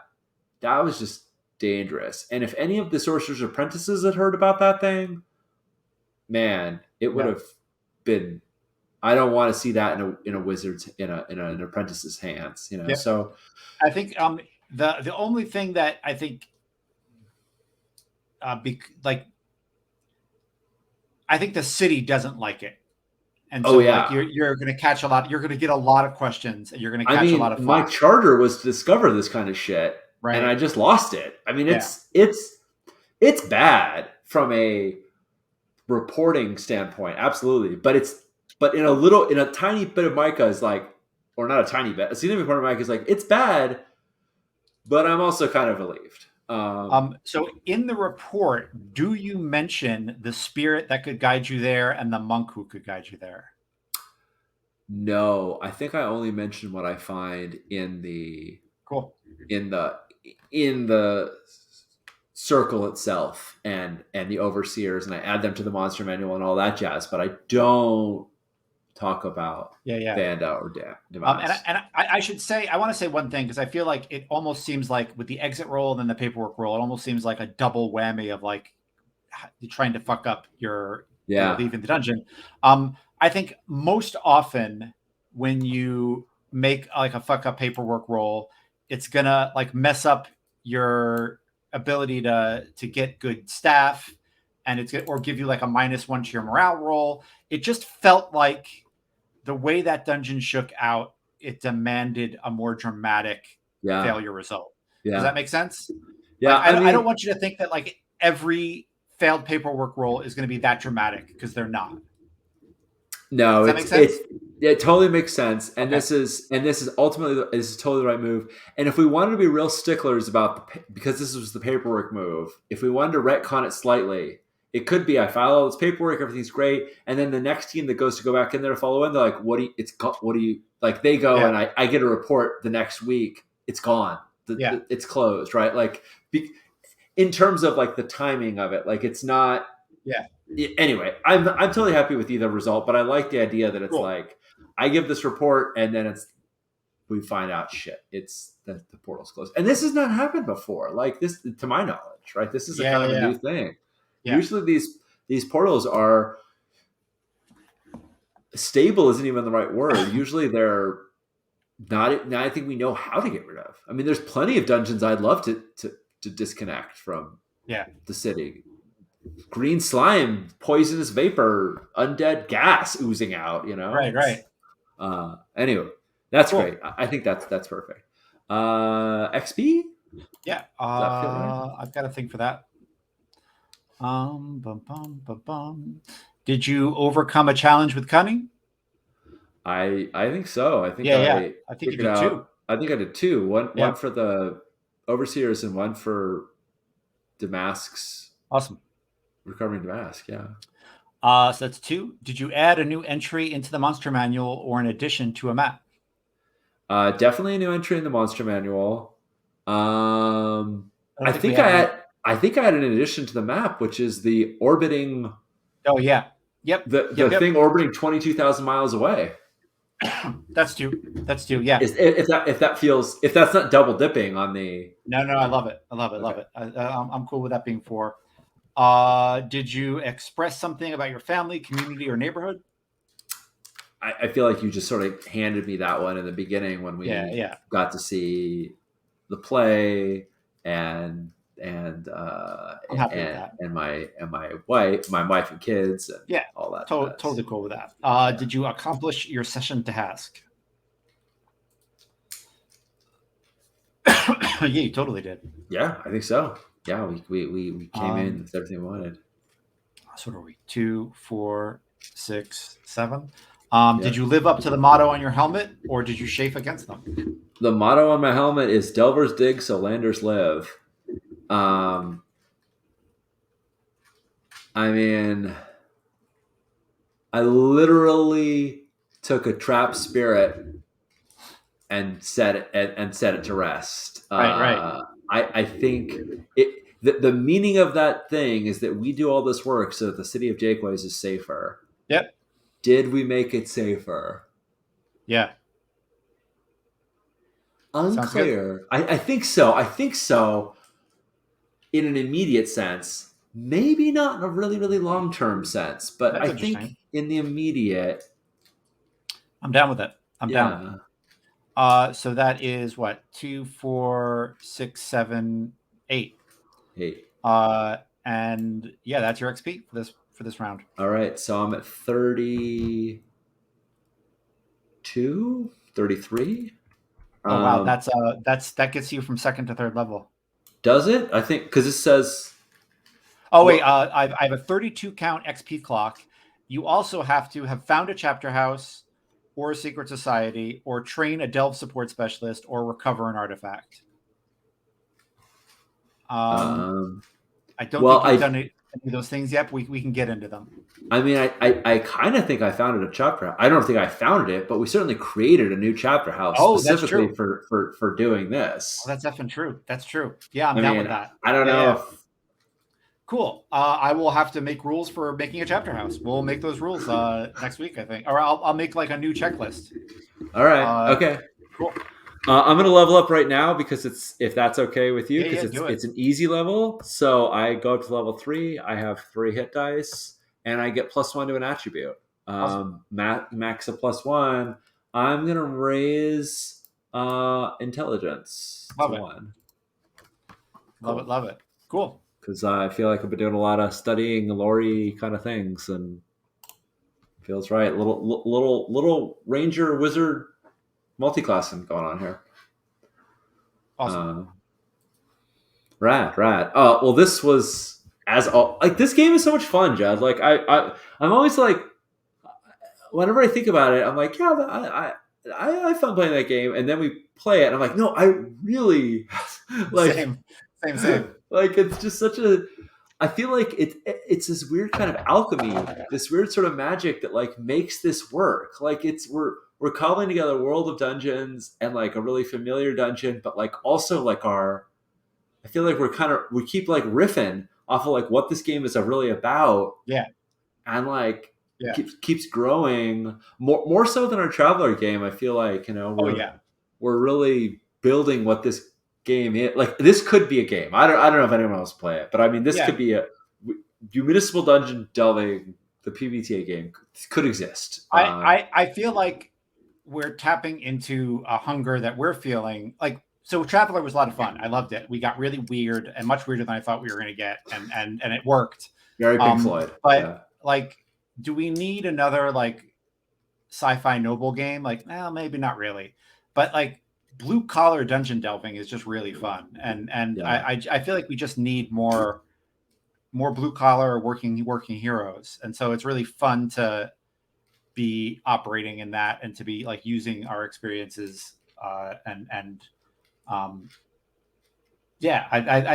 that was just dangerous. And if any of the sorcerer's apprentices had heard about that thing, man, it would have been. I don't want to see that in a wizard's in an apprentice's hands, So I think the only thing that I think I think the city doesn't like it. And Oh so like yeah. you're going to catch a lot. You're going to get a lot of questions, and you're going to I catch a lot mean, of my flack, charter was to discover this kind of shit, and I right? just lost it. I mean, Yeah, it's bad from a reporting standpoint, absolutely. But in a tiny bit of Micah is like, or not a tiny bit, a significant part of Micah is like, it's bad, but I'm also kind of relieved. So in the report, do you mention the spirit that could guide you there and the monk who could guide you there? No, I think I only mentioned what I find Cool. in the in the circle itself and the overseers, and I add them to the monster manual and all that jazz, but I don't talk about Yeah, yeah. Vanda or And Damas. I should say, I want to say one thing because I feel like it almost seems like with the exit roll and then the paperwork roll, it almost seems like a double whammy of like trying to fuck up your, Yeah, leaving the dungeon. I think most often when you make like a fuck up paperwork roll, it's gonna like mess up your ability to get good staff, and it's or give you like a -1 to your morale roll. It just felt like the way that dungeon shook out, it demanded a more dramatic yeah, failure result. Does yeah, that make sense? yeah. Like, I I don't mean, want you to think that like every failed paperwork roll is going to be that dramatic because they're not. no, Does that make sense? it totally makes sense, Okay. and this is ultimately this is totally the right move. And if we wanted to be real sticklers about because this was the paperwork move, if we wanted to retcon it slightly, it could be I file all this paperwork, everything's great, and then the next team that goes to go back in there to follow in, they're like, what do you like? They go Yeah. and I get a report the next week, it's gone, Yeah. it's closed, right? Like in terms of like the timing of it, like it's not Yeah. anyway, I'm totally happy with either result, but I like the idea that it's Cool. like I give this report and then we find out shit. It's the portal's closed, and this has not happened before. Like this, to my knowledge, right? This is a Yeah. kind Yeah. of a Yeah. new thing. Yeah. Usually these portals are stable. Isn't even the right word. Usually they're not. Now I think we know how to get rid of. I mean, there's plenty of dungeons I'd love to disconnect from Yeah. the city. Green slime, poisonous vapor, undead gas oozing out. You know, Right. Right. anyway, that's Cool. great. I think that's perfect. XP, Yeah. does that feel right? I've got a thing for that. Bum, bum, bum, bum. Did you overcome a challenge with cunning? I think so. I think Yeah. Yeah. I I think you figured did too. out. I think I did two. One Yeah. for the overseers and one for Damask's Awesome. recovering Damask. Yeah. So that's two. Did you add a new entry into the monster manual or an addition to a map? Definitely a new entry in the monster manual. I don't think we have any. I think I had an addition to the map, which is the orbiting Oh yeah. Yep. the Yep. Yep. thing orbiting 22,000 miles away. That's two. That's two. Yeah. If that feels if that's not double dipping on the No, no, I love it. I love it. okay. Love it. I'm cool with that being four. Did you express something about your family, community, or neighborhood? I feel like you just sort of handed me that one in the beginning when Yeah. we Yeah. got to see the play and I'm happy with that. my wife and kids and Yeah. all that Totally jazz. cool with that. Yeah. Did you accomplish your session task? Yeah, you totally did. Yeah, I think so. Yeah, we came in Um, with everything we wanted. so what are we? 2, 4, 6, 7. Yeah. Did you live up to the motto on your helmet, or did you chafe against them? The motto on my helmet is Delvers dig so landers live. Um I mean, I literally took a trap spirit and set it to rest. Right. Right. I think the meaning of that thing is that we do all this work so that the city of Jakeways is safer. Yep. Did we make it safer? Yeah. Sounds good. Unclear. I think so. I think so. In an immediate sense, maybe not in a really really long term sense, but That's I interesting. think in the immediate, I'm down with it. I'm down. yeah. So that is what 2, 4, 6, 7, 8. Hey, And yeah, that's your XP for this round. All right, so I'm at 32, 33. Oh wow, that gets you from second to third level. Does it? I think because it says. Oh wait, Well, I have a 32 count XP clock. You also have to have found a chapter house, or a secret society, or train a delve support specialist, or recover an artifact. um, I don't well, think you've done any of those things yet, but we can get into them. I mean, I kind of think I founded a chapter. I don't think I founded it, but we certainly created a new chapter house Oh, that's specifically true. for doing Oh, this. that's effing true. That's true. Yeah, I'm I down with mean, that. I don't Yeah, know yeah. if. Cool. I will have to make rules for making a chapter house. We'll make those rules next week, I think, or I'll make like a new checklist. All right. Okay. Cool. I'm gonna level up right now because it's if that's okay with you Yeah, because yeah, do it. it's an easy level. So I go up to level 3. I have 3 hit dice and I get +1 to an attribute. Awesome. Max of +1. I'm gonna raise intelligence to Love it. 1. Love Cool. it. Love it. Cool. Because I feel like I've been doing a lot of studying lore kind of things and feels right. Little ranger wizard multi-classing going on here. Awesome. Rad. Oh well, this was like this game is so much fun, Jed. Like I'm always like, whenever I think about it, I'm like, yeah, I fun playing that game, and then we play it, and I'm like, no, I really like Same. like it's just such a. I feel like it's this weird kind of alchemy, this weird sort of magic that like makes this work. Like we're cobbling together a world of dungeons and like a really familiar dungeon, but like also like our. I feel like we keep like riffing off of like what this game is really about. Yeah. And like Yeah. keeps growing more so than our Traveler game. I feel like we're really building what this game is. Like this could be a game. I don't know if anyone else play it, but I mean this could be a municipal dungeon delving. The PBTA game could exist. I feel like we're tapping into a hunger that we're feeling. Like so, Traveler was a lot of fun. I loved it. We got really weird and much weirder than I thought we were going to get, and it worked. Very Pink Floyd. But like, do we need another like sci-fi noble game? Like, well, maybe not really. But like, blue collar dungeon delving is just really fun, and I feel like we just need more blue collar working heroes, and so it's really fun to be operating in that and to be like using our experiences I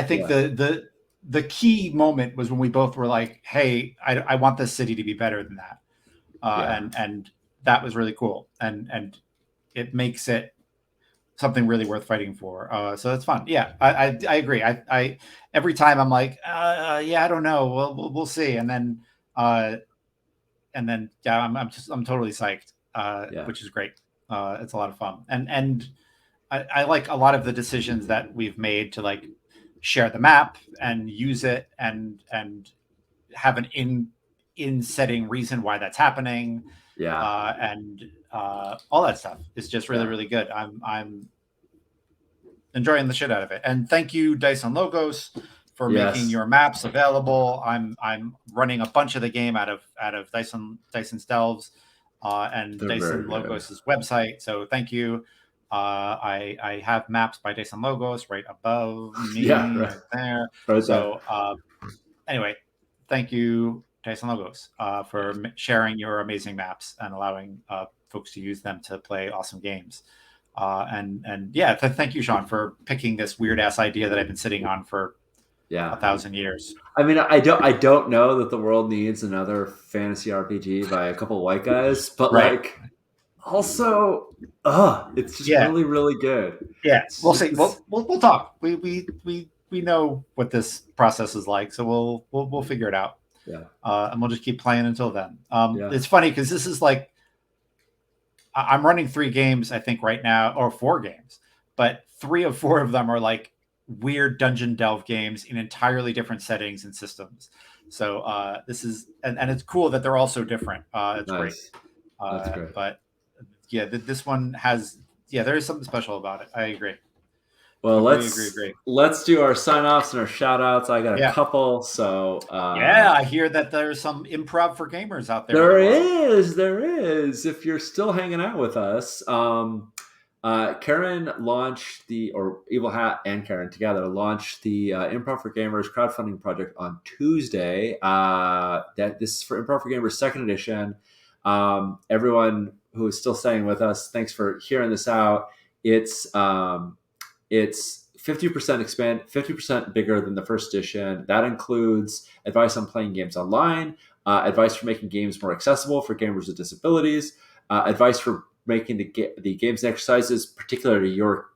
think the key moment was when we both were like, hey, I want this city to be better than that. And that was really cool. And it makes it something really worth fighting for. So that's fun. Yeah, I agree. I every time I'm like, I don't know. We'll see. And then I'm totally psyched, which is great. It's a lot of fun. And I like a lot of the decisions that we've made to like share the map and use it and have an in setting reason why that's happening. And all that stuff is just really good. I'm enjoying the shit out of it. And thank you, Dyson Logos, for making your maps available. I'm running a bunch of the game out of Dyson's Delves and Dyson Logos' website. So thank you. I have maps by Dyson Logos right above me right there. So anyway, thank you, Dyson Logos, for sharing your amazing maps and allowing folks to use them to play awesome games. Thank you, Sean, for picking this weird ass idea that I've been sitting on for 1,000 years. I mean, I don't know that the world needs another fantasy RPG by a couple of white guys, but like also, it's just really good. Yeah, we'll see. We'll talk. We know what this process is like, so we'll figure it out. Yeah, and we'll just keep playing until then. It's funny because this is like I'm running 3 games, I think, right now, or 4 games, but 3 of 4 of them are like weird dungeon delve games in entirely different settings and systems. So this is and it's cool that they're all so different. It's great. That's great. But yeah, this one has there is something special about it. I agree. Well, Agree. let's do our sign offs and our shout outs. I got a Yeah. couple. So Yeah, I hear that there's some improv for gamers out there in the there world. is, there is. If you're still hanging out with us, Karen launched or Evil Hat and Karen together launched the Improv for Gamers crowdfunding project on Tuesday. That this is for Improv for Gamers second edition. Everyone who is still staying with us, thanks for hearing this out. It's 50% expand, 50% bigger than the first edition. That includes advice on playing games online, advice for making games more accessible for gamers with disabilities, advice for making the games and exercises particular to your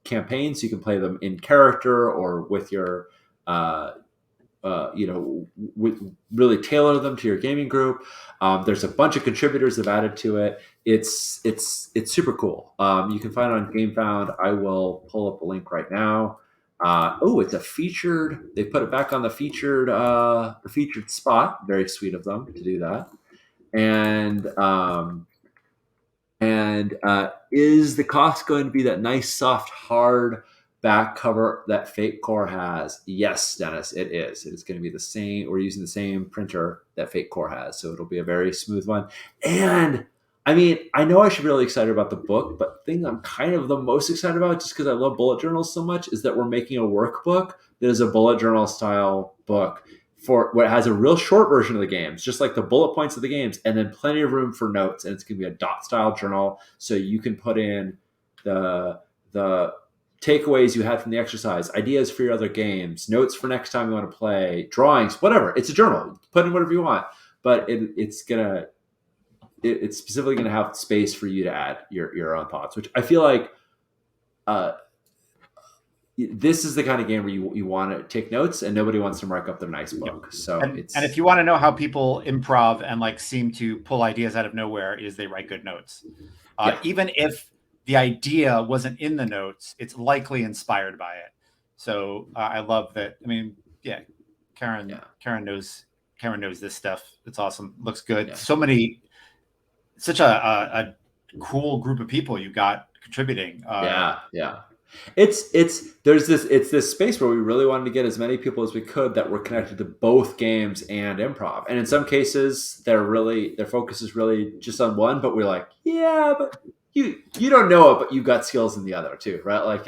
campaign, so you can play them in character or with your really tailor them to your gaming group. There's a bunch of contributors that have added to it. It's super cool. You can find it on GameFound. I will pull up a link right now. It's a featured. They put it back on the featured spot. Very sweet of them to do that. And is the cost going to be that nice, soft, hard back cover that Fate Core has? Yes, Dennis, it is. It is going to be the same. We're using the same printer that Fate Core has, so it'll be a very smooth one. And I mean, I know I should be really excited about the book, but the thing I'm kind of the most excited about, just because I love bullet journals so much, is that we're making a workbook that is a bullet journal style book for what has a real short version of the games, just like the bullet points of the games, and then plenty of room for notes. And it's going to be a dot style journal, so you can put in the takeaways you had from the exercise, ideas for your other games, notes for next time you want to play, drawings, whatever. It's a journal. Put in whatever you want, but it's specifically gonna have space for you to add your own thoughts, which I feel like this is the kind of game where you want to take notes and nobody wants to mark up their nice book. So and if you want to know how people improv and like seem to pull ideas out of nowhere, is they write good notes. Even if the idea wasn't in the notes, it's likely inspired by it. So I love that. I mean, Karen knows this stuff. It's awesome. Looks good. Such a cool group of people you got contributing. It's this space where we really wanted to get as many people as we could that were connected to both games and improv. And in some cases, their focus is really just on one. But we're like, yeah, but you don't know it, but you've got skills in the other too, right? Like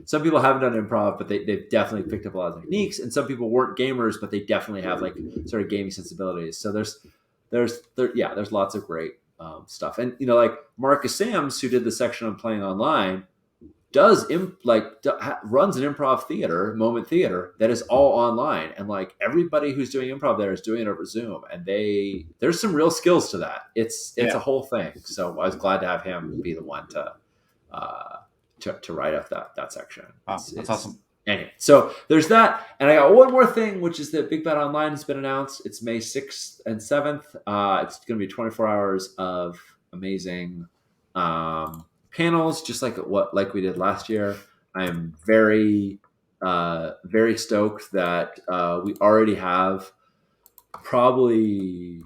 some people haven't done improv, but they've definitely picked up a lot of techniques. And some people weren't gamers, but they definitely have like sort of gaming sensibilities. So there's lots of great stuff. And like Marcus Sams, who did the section on playing online, runs an improv theater, Moment Theater, that is all online, and like everybody who's doing improv there is doing it over Zoom, and there's some real skills to that. It's a whole thing. So I was glad to have him be the one to write up that section. That's awesome. Anyway, so there's that, and I got one more thing, which is that Big Bad Online has been announced. It's May 6th and 7th. It's going to be 24 hours of amazing panels, just like we did last year. I am very, very stoked that we already have probably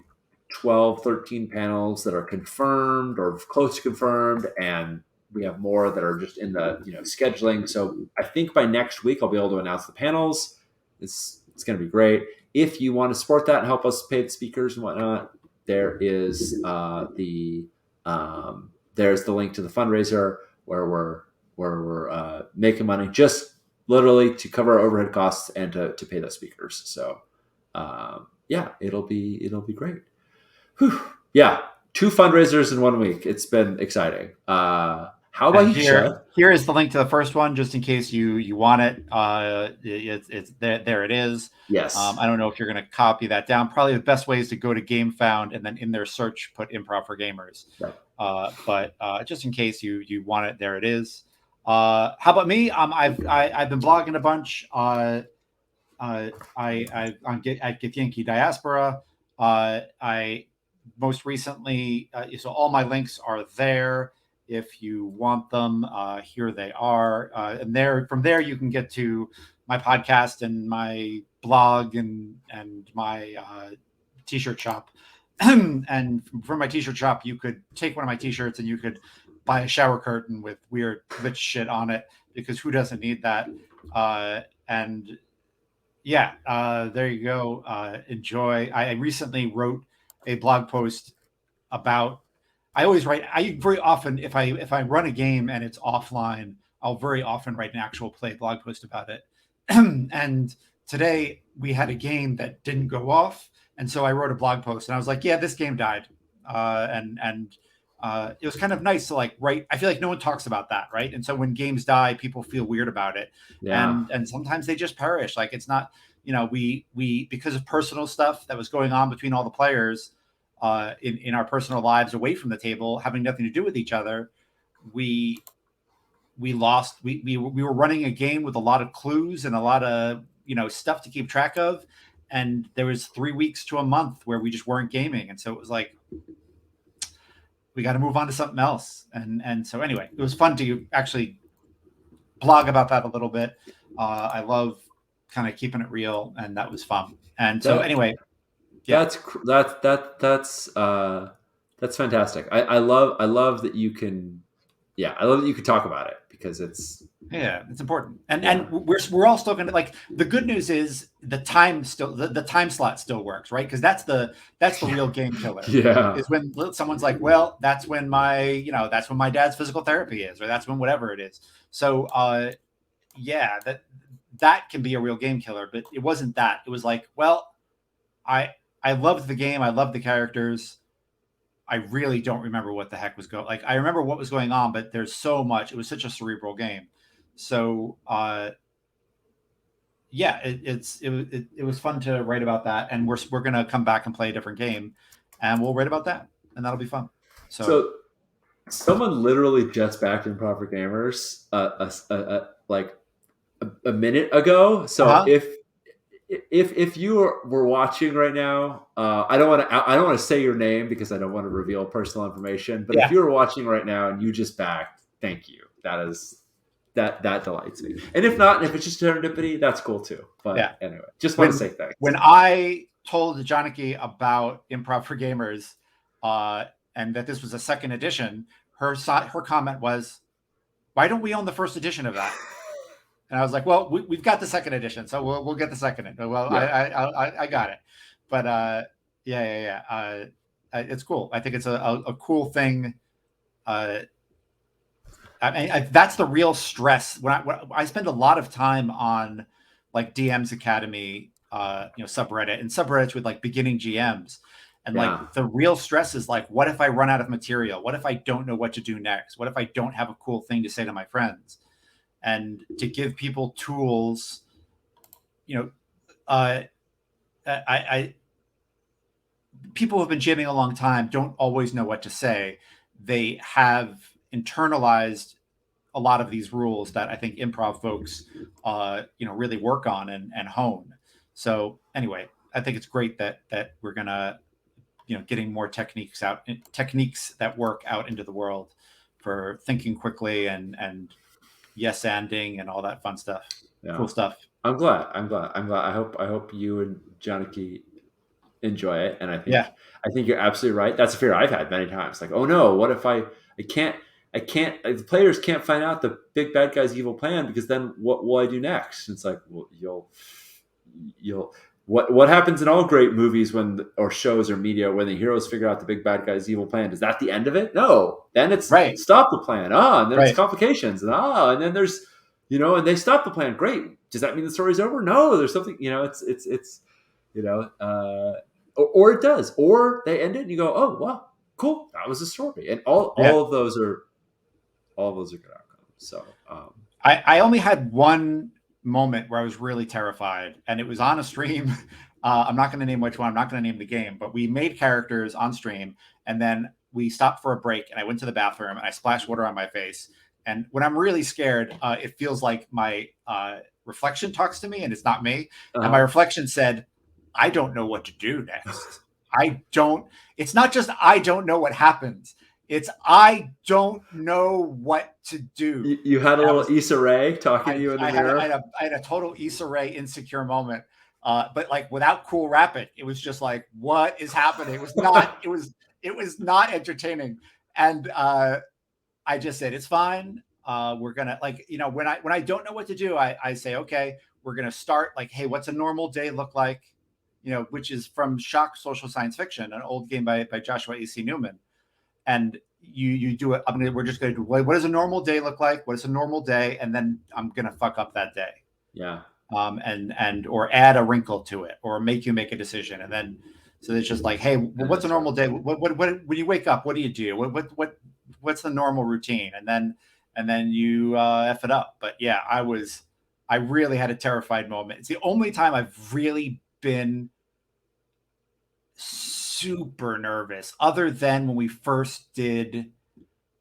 12, 13 panels that are confirmed or close to confirmed, and we have more that are just in the scheduling. So I think by next week I'll be able to announce the panels. It's going to be great. If you want to support that and help us pay the speakers and whatnot, there is there's the link to the fundraiser where we're making money just literally to cover our overhead costs and to pay those speakers. So it'll be great. Whew. Yeah, 2 fundraisers in 1 week. It's been exciting. How about you? Here is the link to the first one, just in case you want it. It's there. It is. Yes. I don't know if you're going to copy that down. Probably the best way is to go to GameFound and then in their search put Improv for Gamers. Right. But just in case you want it, there it is. How about me? I've been blogging a bunch. At Get Yankee Diaspora. I most recently, so all my links are there. If you want them, here they are. And from there, you can get to my podcast and my blog and my t-shirt shop. And from my t-shirt shop, you could take one of my t-shirts and you could buy a shower curtain with weird glitch shit on it, because who doesn't need that? And yeah, there you go. Enjoy. I recently wrote a blog post about. I always write. I very often, if I run a game and it's offline, I'll very often write an actual play blog post about it. And today we had a game that didn't go off, and so I wrote a blog post, and I was like, "Yeah, this game died," and it was kind of nice to like write. I feel like no one talks about that, right? And so when games die, people feel weird about it, Yeah. and sometimes they just perish. Like it's not, we because of personal stuff that was going on between all the players in our personal lives away from the table, having nothing to do with each other, we lost. We were running a game with a lot of clues and a lot of stuff to keep track of, and there was 3 weeks to a month where we just weren't gaming, and so it was like we got to move on to something else. And so anyway, it was fun to actually blog about that a little bit. I love kind of keeping it real, and that was fun. And so anyway, yeah. That's fantastic. I love that you can, I love that you can talk about it, because it's important. And we're all still going to, like, the good news is the time still, the time slot still works, right? Because that's the real game killer. Yeah. Is when someone's like, well, that's when that's when my dad's physical therapy is, or that's when whatever it is. So yeah, that can be a real game killer, but it wasn't that. It was like, well, I loved the game, I loved the characters. I really don't remember what the heck was going. Like, I remember what was going on, but there's so much. It was such a cerebral game. So yeah, it was fun to write about that, and we're gonna come back and play a different game, and we'll write about that, and that'll be fun. So someone literally just backed Improv for Gamers like a minute ago. So if you were watching right now, I don't want to say your name because I don't want to reveal personal information. But if you were watching right now and you just backed, thank you. That delights me. And if not, if it's just serendipity, that's cool too. But anyway, just want to say thanks. When I told Janaki about Improv for Gamers, and that this was a second edition, her comment was, "Why don't we own the first edition of that?" And I was like, "Well, we've got the second edition, so we'll get the second. Well, I got it." But it's cool. I think it's a cool thing. That's the real stress. When I spend a lot of time on like DM's Academy, subreddit, and subreddits with like beginning GMs. And like the real stress is like, what if I run out of material? What if I don't know what to do next? What if I don't have a cool thing to say to my friends? And to give people tools, people who have been jamming a long time don't always know what to say. They have internalized a lot of these rules that I think improv folks, really work on and hone. So anyway, I think it's great that we're gonna, getting more techniques that work out into the world for thinking quickly and yes-anding and all that fun stuff. Yeah. Cool stuff. I'm glad. I hope you and Janaki enjoy it. And I think you're absolutely right. That's a fear I've had many times. Like, oh no, what if I can't, the players can't find out the big bad guy's evil plan, because then what will I do next? And it's like, well, you'll what happens in all great movies or shows or media when the heroes figure out the big bad guy's evil plan? Is that the end of it? No. Then it's stop the plan. And then it's complications. And then there's, and they stop the plan. Great. Does that mean the story's over? No, there's something, it's or it does, or they end it and you go, oh, well, cool. That was the story. And all of those are good outcomes. So, I only had one moment where I was really terrified, and it was on a stream. I'm not going to name which one. I'm not going to name the game, but we made characters on stream, and then we stopped for a break, and I went to the bathroom and I splashed water on my face. And when I'm really scared, it feels like my reflection talks to me, and it's not me. And my reflection said, I don't know what to do next. It's not just I don't know what happens. It's I don't know what to do. You had a little Issa Rae talking to you in the mirror? I had a total Issa Rae insecure moment. But like without Cool Rapid, it was just like, what is happening? It was not, it was not entertaining. And I just said it's fine. We're gonna like when I don't know what to do, I say okay, we're gonna start like, hey, what's a normal day look like? Which is from Shock Social Science Fiction, an old game by Joshua A.C. Newman, and you do it. We're just gonna do what does a normal day look like? What is a normal day? And then I'm gonna fuck up that day. Yeah. And or add a wrinkle to it, or make you make a decision, and then so it's just like, hey, well, what's a normal day? What when you wake up? What do you do? What's the normal routine? And then you f it up. But yeah, I really had a terrified moment. It's the only time I've really been super nervous, other than when we first did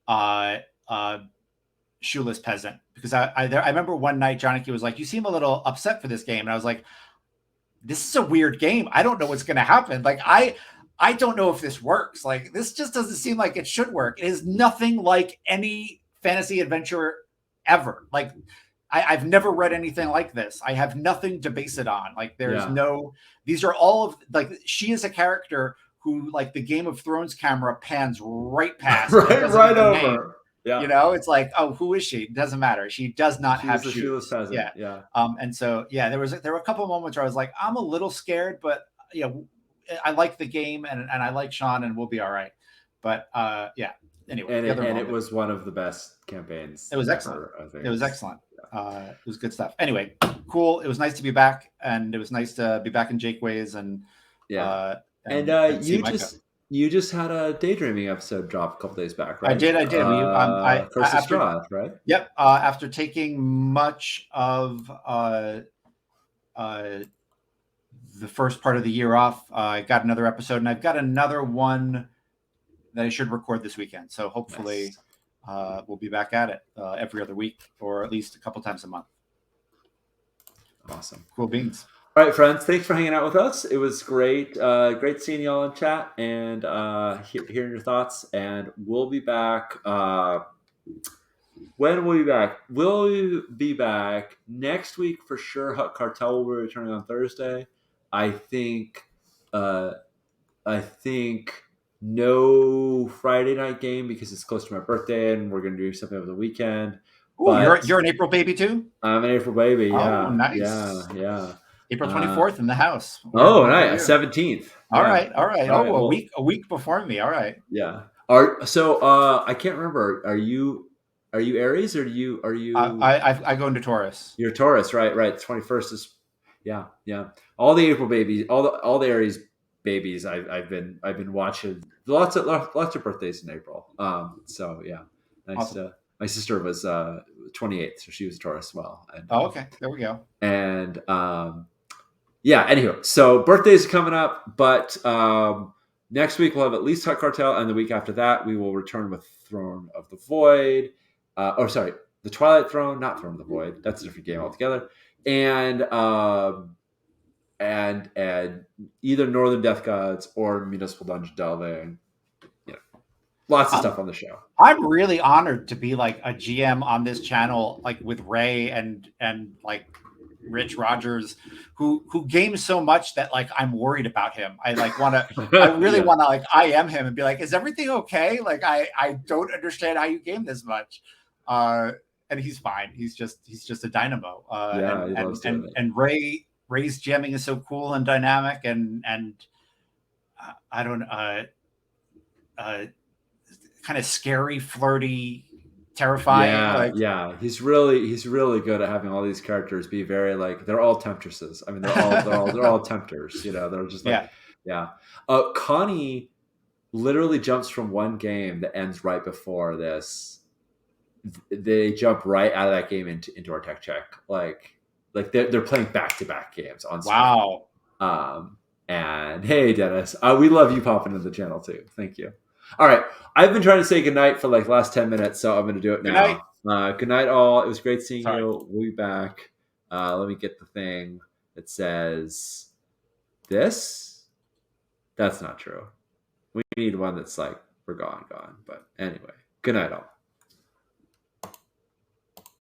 uh Shoeless Peasant, because I remember one night Johnny was like, you seem a little upset for this game, and I was like, this is a weird game. I don't know what's going to happen. Like I don't know if this works. Like this just doesn't seem like it should work. It is nothing like any fantasy adventure ever. Like I've never read anything like this. I have nothing to base it on. Like there's no. These are all of like she is a character who like the Game of Thrones camera pans right past, right over. Name. Yeah. It's like, oh, who is she? It doesn't matter. She does not have shoes. Shoeless Peasant. Yeah. And so there were a couple of moments where I was like, I'm a little scared, but I like the game and I like Sean, and we'll be all right. But anyway, and it was one of the best campaigns. It was excellent. It was excellent. It was good stuff. Anyway, cool. It was nice to be back, and it was nice to be back in Jake Ways, and you just had a daydreaming episode drop a couple days back, right? I did. Curse of Strahd, right? Yep. After taking much of the first part of the year off, I got another episode, and I've got another one that I should record this weekend. So hopefully we'll be back at it every other week, or at least a couple times a month. Awesome. Cool beans. All right, friends. Thanks for hanging out with us. It was great. Great seeing y'all in chat and hearing your thoughts. And we'll be back. When will we be back? We'll be back next week for sure. Hut Cartel will be returning on Thursday. I think no Friday night game because it's close to my birthday and we're going to do something over the weekend. Ooh, you're an April baby too? I'm an April baby. Yeah. Oh, nice. Yeah. April 24th in the house. Nice. 17th. All right. A week before me. All right. Yeah. I can't remember. Are you Aries or are you? I go into Taurus. You're Taurus, right? 21st is. Yeah. All the April babies, all the Aries babies. I've been watching lots of birthdays in April. So yeah, nice. Awesome. My sister was 28th, so she was a Taurus as well. And, okay, there we go. And anywho, so birthdays are coming up, but next week we'll have at least Hut Cartel, and the week after that we will return with Throne of the Void. The Twilight Throne, not Throne of the Void. That's a different game altogether. And either Northern Death Gods or Municipal Dungeon Delving. Lots of stuff on the show. I'm really honored to be like a GM on this channel, like with Ray and like Rich Rogers, who games so much that like I'm worried about him. I like want to. I really want to like IM him and be like, "Is everything okay?" Like I don't understand how you game this much. And he's fine. He's just a dynamo. And Ray's jamming is so cool and dynamic and I don't kind of scary, flirty, terrifying. He's really good at having all these characters be very like they're all temptresses. I mean, they're all tempters. They're just like Connie literally jumps from one game that ends right before this. They jump right out of that game into our tech check. Like they're playing back-to-back games on screen. Wow. And hey, Dennis, we love you popping into the channel too. Thank you. All right. I've been trying to say goodnight for like the last 10 minutes, so I'm going to do it now. Good night, all. It was great seeing you. We'll be back. Let me get the thing that says this. That's not true. We need one that's like, we're gone. But anyway, good night, all.